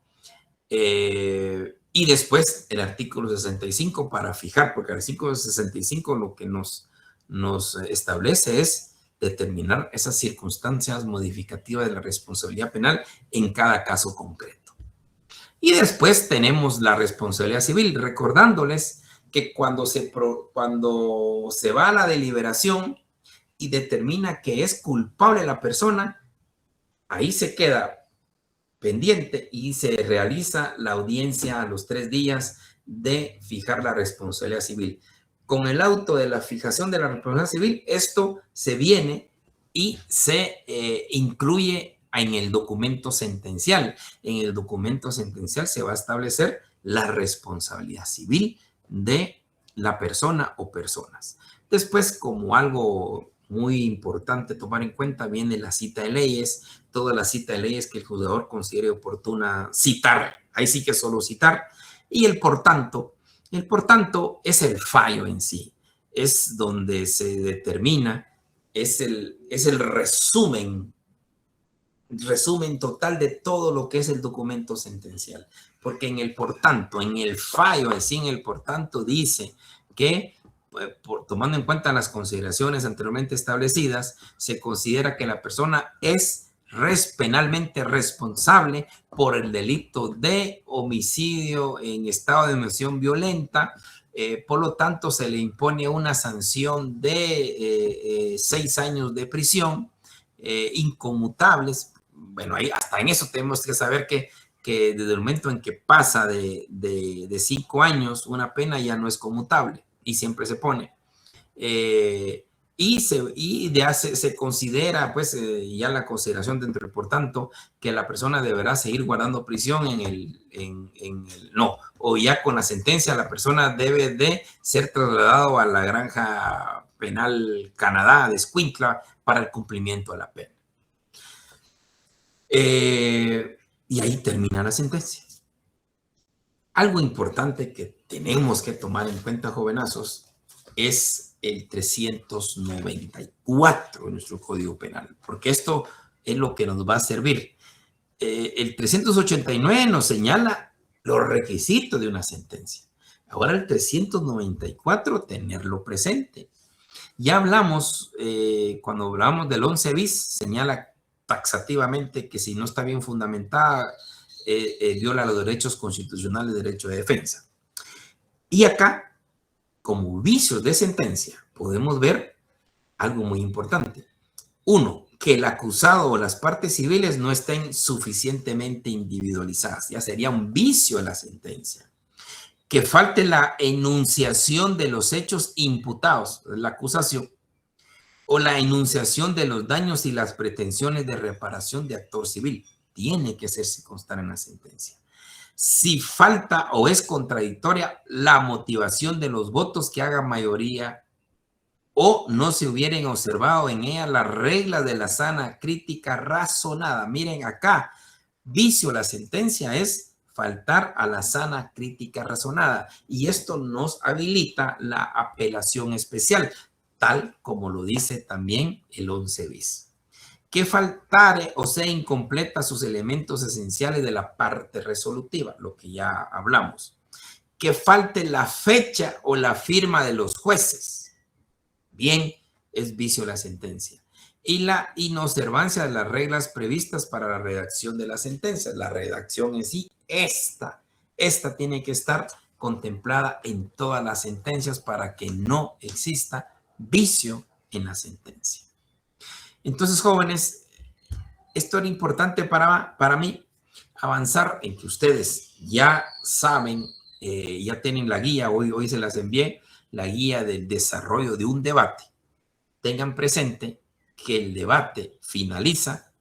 Y después el artículo 65 para fijar, porque el artículo 65 lo que nos establece es determinar esas circunstancias modificativas de la responsabilidad penal en cada caso concreto. Y después tenemos la responsabilidad civil, recordándoles que cuando se va a la deliberación y determina que es culpable la persona, ahí se queda pendiente y se realiza la audiencia a los 3 días de fijar la responsabilidad civil. Con el auto de la fijación de la responsabilidad civil, esto se viene y se incluye en el documento sentencial. En el documento sentencial se va a establecer la responsabilidad civil de la persona o personas. Después, como algo muy importante tomar en cuenta, viene la cita de leyes, toda la cita de leyes que el juzgador considere oportuna citar, ahí sí que solo citar, y el por tanto es el fallo en sí, es donde se determina, es el resumen total de todo lo que es el documento sentencial, porque en el por tanto, en el fallo en sí, en el por tanto dice que tomando en cuenta las consideraciones anteriormente establecidas, se considera que la persona es penalmente responsable por el delito de homicidio en estado de emoción violenta. Por lo tanto, se le impone una sanción de 6 años de prisión inconmutables. Bueno, ahí, hasta en eso tenemos que saber que desde el momento en que pasa de 5 años, una pena ya no es conmutable y siempre se pone. Y ya se considera, pues, ya la consideración dentro del por tanto, que la persona deberá seguir guardando prisión no, o ya con la sentencia la persona debe de ser trasladado a la granja penal Canadá de Escuintla para el cumplimiento de la pena. Y ahí termina la sentencia. Algo importante que tenemos que tomar en cuenta, jovenazos, es el 394 de nuestro Código Penal, porque esto es lo que nos va a servir. El 389 nos señala los requisitos de una sentencia. Ahora el 394, tenerlo presente. Ya hablamos, cuando hablamos del 11 bis, señala taxativamente que si no está bien fundamentada, viola los derechos constitucionales de derecho de defensa. Y acá, como vicios de sentencia, podemos ver algo muy importante. 1, que el acusado o las partes civiles no estén suficientemente individualizadas. Ya sería un vicio en la sentencia. Que falte la enunciación de los hechos imputados, la acusación, o la enunciación de los daños y las pretensiones de reparación de actor civil. Tiene que hacerse constar en la sentencia. Si falta o es contradictoria la motivación de los votos que haga mayoría o no se hubieran observado en ella las reglas de la sana crítica razonada. Miren acá, vicio la sentencia es faltar a la sana crítica razonada y esto nos habilita la apelación especial, tal como lo dice también el 11 bis. Que faltare o sea incompleta sus elementos esenciales de la parte resolutiva, lo que ya hablamos. Que falte la fecha o la firma de los jueces. Bien, es vicio la sentencia. Y la inobservancia de las reglas previstas para la redacción de la sentencia. La redacción en sí, esta tiene que estar contemplada en todas las sentencias para que no exista vicio en la sentencia. Entonces, jóvenes, esto era importante para mí, avanzar en que ustedes ya saben, ya tienen la guía, hoy se las envié, la guía del desarrollo de un debate. Tengan presente que el debate finaliza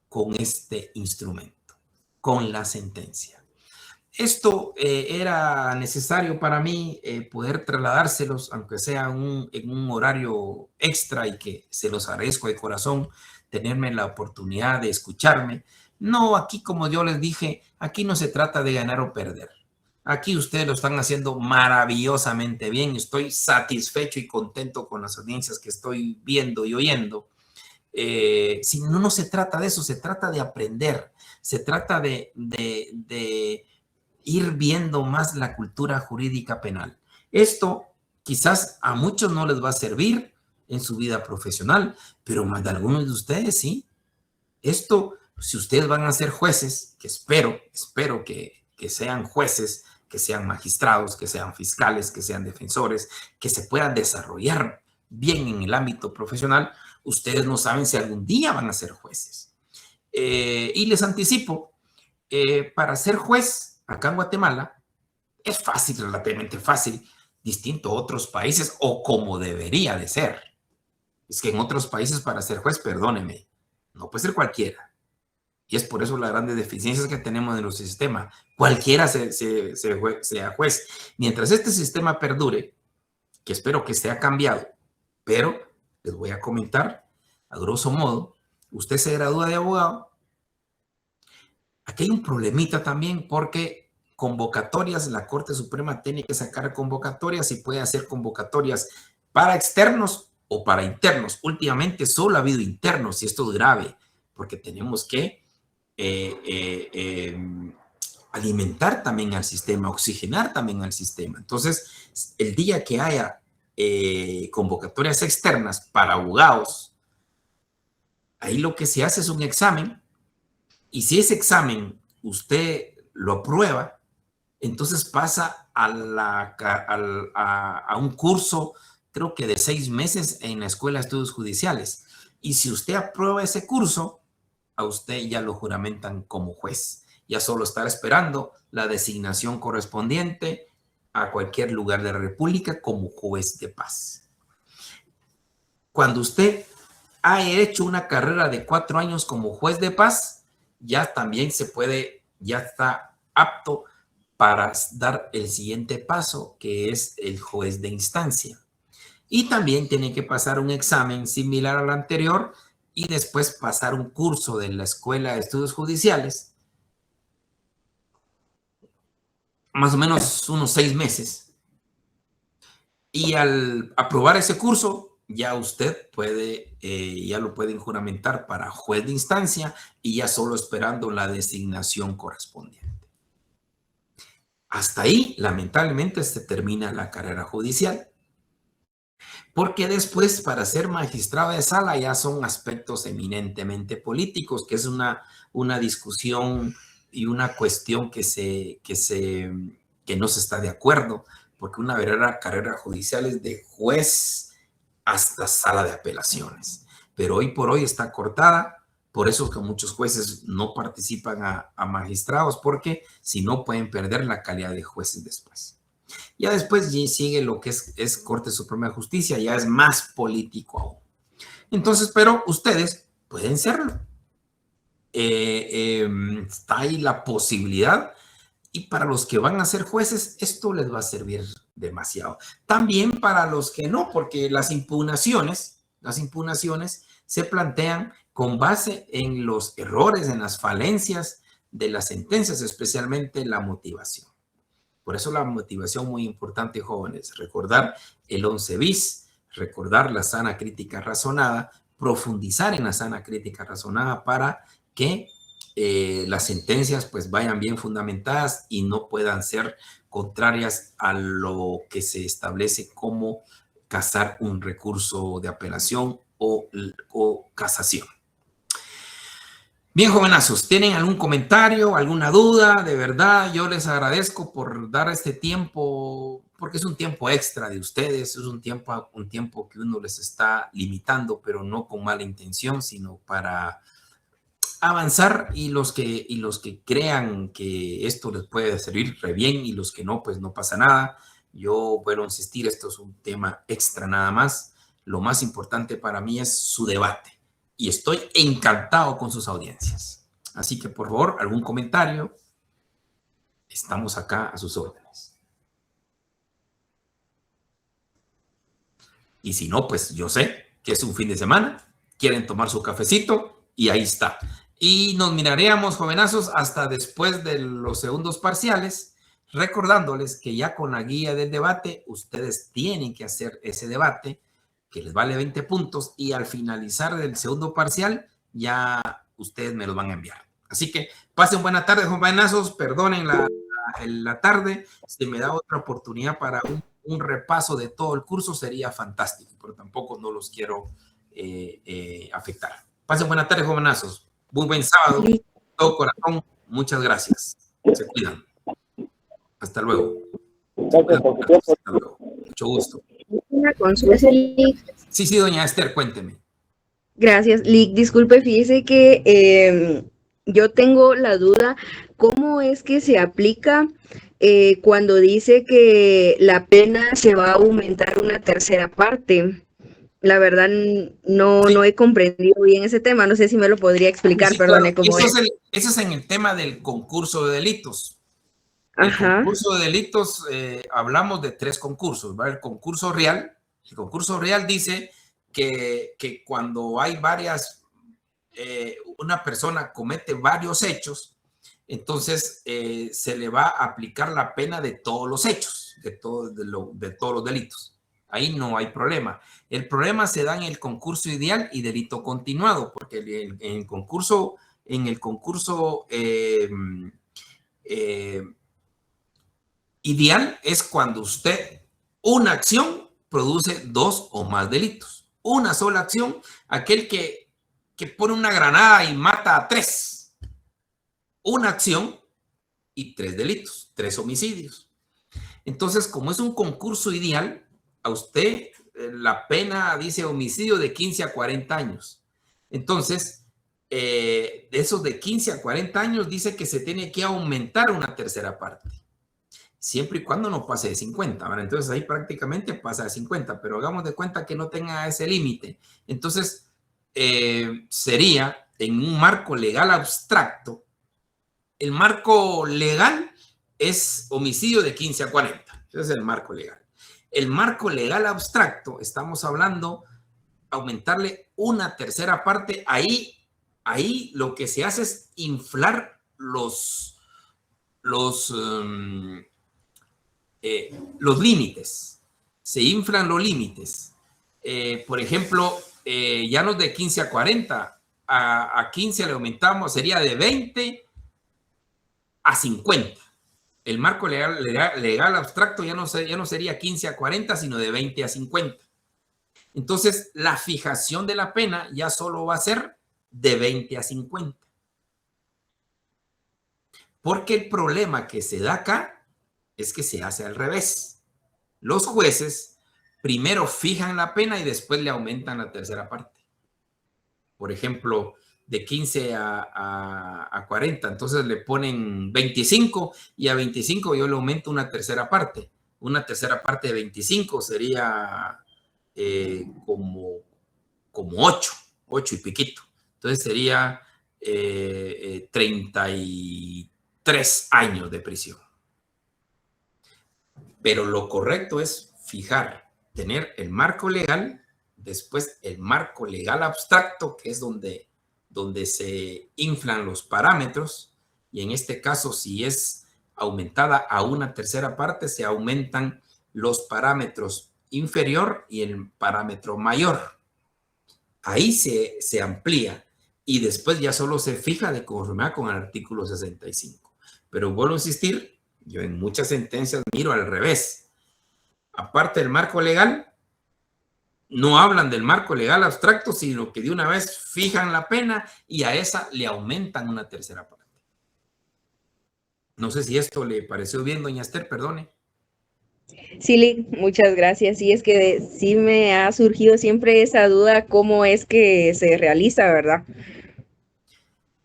con este instrumento, con la sentencia. Esto era necesario para mí poder trasladárselos, aunque sea en un horario extra, y que se los agradezco de corazón tenerme la oportunidad de escucharme. No, aquí como yo les dije, aquí no se trata de ganar o perder. Aquí ustedes lo están haciendo maravillosamente bien. Estoy satisfecho y contento con las audiencias que estoy viendo y oyendo. Si no, no se trata de eso, se trata de aprender, se trata de ir viendo más la cultura jurídica penal. Esto quizás a muchos no les va a servir en su vida profesional, pero más de algunos de ustedes sí. Esto, si ustedes van a ser jueces, que espero que sean jueces, que sean magistrados, que sean fiscales, que sean defensores, que se puedan desarrollar bien en el ámbito profesional, ustedes no saben si algún día van a ser jueces. Y les anticipo, para ser juez acá en Guatemala es fácil, relativamente fácil, distinto a otros países, o como debería de ser. Es que en otros países para ser juez, perdóneme, no puede ser cualquiera. Y es por eso las grandes deficiencias que tenemos en nuestro sistema. Cualquiera sea juez. Mientras este sistema perdure, que espero que sea cambiado, pero les voy a comentar a grosso modo, usted se gradúa de abogado. Aquí hay un problemita también, porque convocatorias, la Corte Suprema tiene que sacar convocatorias y puede hacer convocatorias para externos o para internos. Últimamente solo ha habido internos, y esto es grave, porque tenemos que alimentar también al sistema, oxigenar también al sistema. Entonces, el día que haya convocatorias externas para abogados, ahí lo que se hace es un examen, y si ese examen usted lo aprueba, entonces pasa a un curso, creo que de 6 meses en la Escuela de Estudios Judiciales. Y si usted aprueba ese curso, a usted ya lo juramentan como juez. Ya solo estará esperando la designación correspondiente a cualquier lugar de la República como juez de paz. Cuando usted ha hecho una carrera de 4 años como juez de paz, ya también ya está apto para dar el siguiente paso, que es el juez de instancia. Y también tiene que pasar un examen similar al anterior y después pasar un curso de la Escuela de Estudios Judiciales, más o menos unos 6 meses. Y al aprobar ese curso, ya usted ya lo pueden juramentar para juez de instancia, y ya solo esperando la designación correspondiente. Hasta ahí, lamentablemente, se termina la carrera judicial. Porque después, para ser magistrado de sala, ya son aspectos eminentemente políticos, que es una discusión y una cuestión que no se está de acuerdo, porque una verdadera carrera judicial es de juez hasta sala de apelaciones. Pero hoy por hoy está cortada, por eso que muchos jueces no participan a magistrados, porque si no pueden perder la calidad de jueces después. Ya después sigue lo que es Corte Suprema de Justicia, ya es más político aún. Entonces, pero ustedes pueden serlo. Está ahí la posibilidad, y para los que van a ser jueces, esto les va a servir demasiado. También para los que no, porque las impugnaciones se plantean con base en los errores, en las falencias de las sentencias, especialmente la motivación. Por eso la motivación muy importante, jóvenes. Recordar el 11 bis, recordar la sana crítica razonada, profundizar en la sana crítica razonada para que las sentencias pues vayan bien fundamentadas y no puedan ser contrarias a lo que se establece como casar un recurso de apelación o casación. Bien, jovenazos, ¿tienen algún comentario, alguna duda? De verdad, yo les agradezco por dar este tiempo, porque es un tiempo extra de ustedes, es un tiempo que uno les está limitando, pero no con mala intención, sino para avanzar y los que crean que esto les puede servir re bien y los que no, pues no pasa nada. Yo vuelvo a insistir, esto es un tema extra nada más. Lo más importante para mí es su debate y estoy encantado con sus audiencias. Así que por favor, algún comentario. Estamos acá a sus órdenes. Y si no, pues yo sé que es un fin de semana, quieren tomar su cafecito y ahí está. Y nos miraríamos, jovenazos, hasta después de los segundos parciales, recordándoles que ya con la guía del debate, ustedes tienen que hacer ese debate, que les vale 20 puntos, y al finalizar del segundo parcial, ya ustedes me los van a enviar. Así que pasen buena tarde, jovenazos, perdonen la tarde, si me da otra oportunidad para un repaso de todo el curso sería fantástico, pero tampoco no los quiero afectar. Pasen buena tarde, jovenazos. Muy buen sábado, todo corazón. Muchas gracias. Se cuidan. Hasta luego. Hasta luego. Mucho gusto. Una consulta, Lick. Sí, doña Esther, cuénteme. Gracias, Lick. Disculpe, fíjese que yo tengo la duda, ¿cómo es que se aplica cuando dice que la pena se va a aumentar una tercera parte? La verdad no he comprendido bien ese tema, no sé si me lo podría explicar, Sí, perdone, claro. cómo es. Eso es en el tema del concurso de delitos. Ajá. El concurso de delitos, hablamos de 3 concursos, ¿va? El concurso real dice que cuando hay una persona comete varios hechos, entonces se le va a aplicar la pena de todos los hechos, de todos los delitos. Ahí no hay problema. El problema se da en el concurso ideal y delito continuado, porque en el concurso ideal es cuando una acción produce 2 o más delitos. Una sola acción, aquel que pone una granada y mata a 3. Una acción y 3 delitos, 3 homicidios. Entonces, como es un concurso ideal, a usted la pena dice homicidio de 15 a 40 años. Entonces, de esos de 15 a 40 años dice que se tiene que aumentar una tercera parte, siempre y cuando no pase de 50. ¿Verdad? Entonces ahí prácticamente pasa de 50, pero hagamos de cuenta que no tenga ese límite. Entonces, sería en un marco legal abstracto. El marco legal es homicidio de 15 a 40. Ese es el marco legal. El marco legal abstracto, estamos hablando aumentarle una tercera parte. Ahí lo que se hace es inflar los límites. Se inflan los límites. Por ejemplo, ya no es de 15 a 40, a 15 le aumentamos, sería de 20 a 50. El marco legal abstracto ya no sería 15 a 40, sino de 20 a 50. Entonces, la fijación de la pena ya solo va a ser de 20 a 50. Porque el problema que se da acá es que se hace al revés. Los jueces primero fijan la pena y después le aumentan la tercera parte. Por ejemplo, de 15 a 40, entonces le ponen 25 y a 25 yo le aumento una tercera parte. Una tercera parte de 25 sería como 8 y piquito. Entonces sería 33 años de prisión. Pero lo correcto es tener el marco legal, después el marco legal abstracto, que es donde se inflan los parámetros, y en este caso, si es aumentada a una tercera parte, se aumentan los parámetros inferior y el parámetro mayor. Ahí se amplía y después ya solo se fija de conformidad con el artículo 65. Pero vuelvo a insistir, yo en muchas sentencias miro al revés. Aparte del marco legal, no hablan del marco legal abstracto, sino que de una vez fijan la pena y a esa le aumentan una tercera parte. No sé si esto le pareció bien, doña Esther, perdone. Sí, Lick, muchas gracias. Sí, es que sí me ha surgido siempre esa duda, cómo es que se realiza, ¿verdad?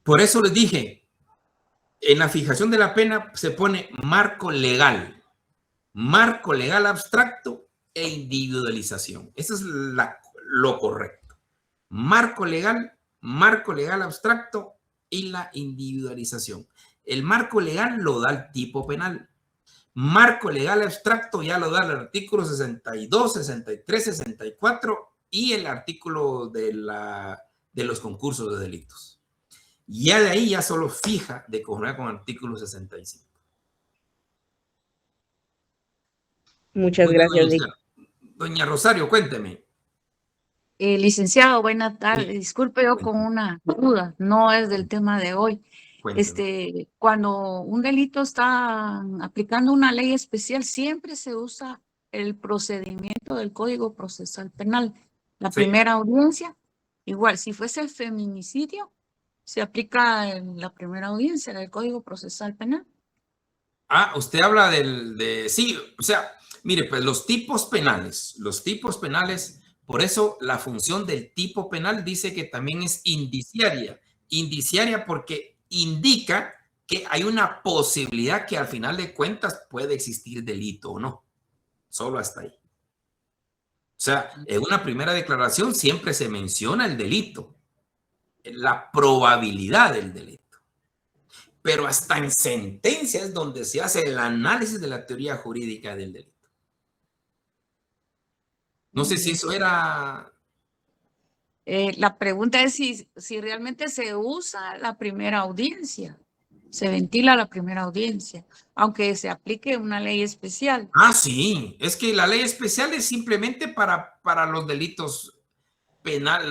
Por eso les dije, en la fijación de la pena se pone marco legal abstracto e individualización. Eso es lo correcto. Marco legal abstracto y la individualización. El marco legal lo da el tipo penal. Marco legal abstracto ya lo da el artículo 62, 63, 64 y el artículo de los concursos de delitos. Ya de ahí ya solo fija de conformidad con el artículo 65. Muchas gracias, Lic. Doña Rosario, cuénteme. Licenciado, buena tarde. Sí. Disculpe, yo con una duda, no es del tema de hoy. Cuénteme. Cuando un delito está aplicando una ley especial, siempre se usa el procedimiento del Código Procesal Penal. La primera audiencia, igual, si fuese el feminicidio, se aplica en la primera audiencia del Código Procesal Penal. Ah, usted habla sí, o sea, mire, pues los tipos penales, por eso la función del tipo penal dice que también es indiciaria porque indica que hay una posibilidad que al final de cuentas puede existir delito o no, solo hasta ahí. O sea, en una primera declaración siempre se menciona el delito, la probabilidad del delito. Pero hasta en sentencia es donde se hace el análisis de la teoría jurídica del delito. No sé si eso era... La pregunta es si realmente se usa la primera audiencia, se ventila la primera audiencia, aunque se aplique una ley especial. Ah, sí, es que la ley especial es simplemente para los delitos penales,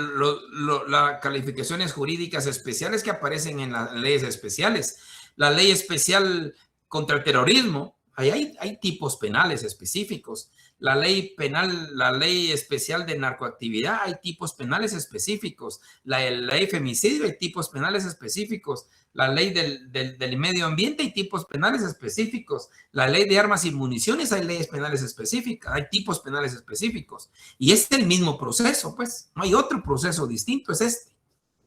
las calificaciones jurídicas especiales que aparecen en las leyes especiales. La ley especial contra el terrorismo, hay tipos penales específicos. La ley penal, la ley especial de narcoactividad, hay tipos penales específicos. La ley femicidio, hay tipos penales específicos. La ley del medio ambiente, hay tipos penales específicos. La ley de armas y municiones, hay leyes penales específicas, hay tipos penales específicos. Y es el mismo proceso, pues. No hay otro proceso distinto, es este.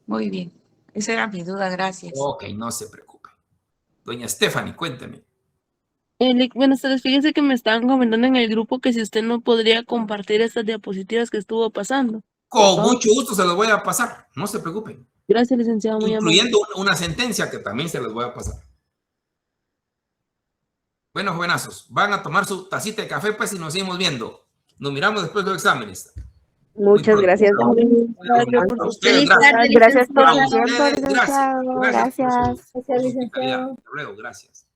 Muy bien. Esa era mi duda, gracias. Ok, no se preocupe. Doña Stephanie, cuénteme. Buenas tardes, fíjese que me estaban comentando en el grupo que si usted no podría compartir estas diapositivas que estuvo pasando. Con mucho gusto se los voy a pasar, no se preocupen. Gracias, licenciado, muy amable. Incluyendo una sentencia que también se los voy a pasar. Bueno, jovenazos, van a tomar su tacita de café, pues, y nos seguimos viendo. Nos miramos después de los exámenes. Muchas gracias. Gracias. Gracias por su tiempo, licenciado. Gracias. Gracias, licenciado. Hasta luego, gracias.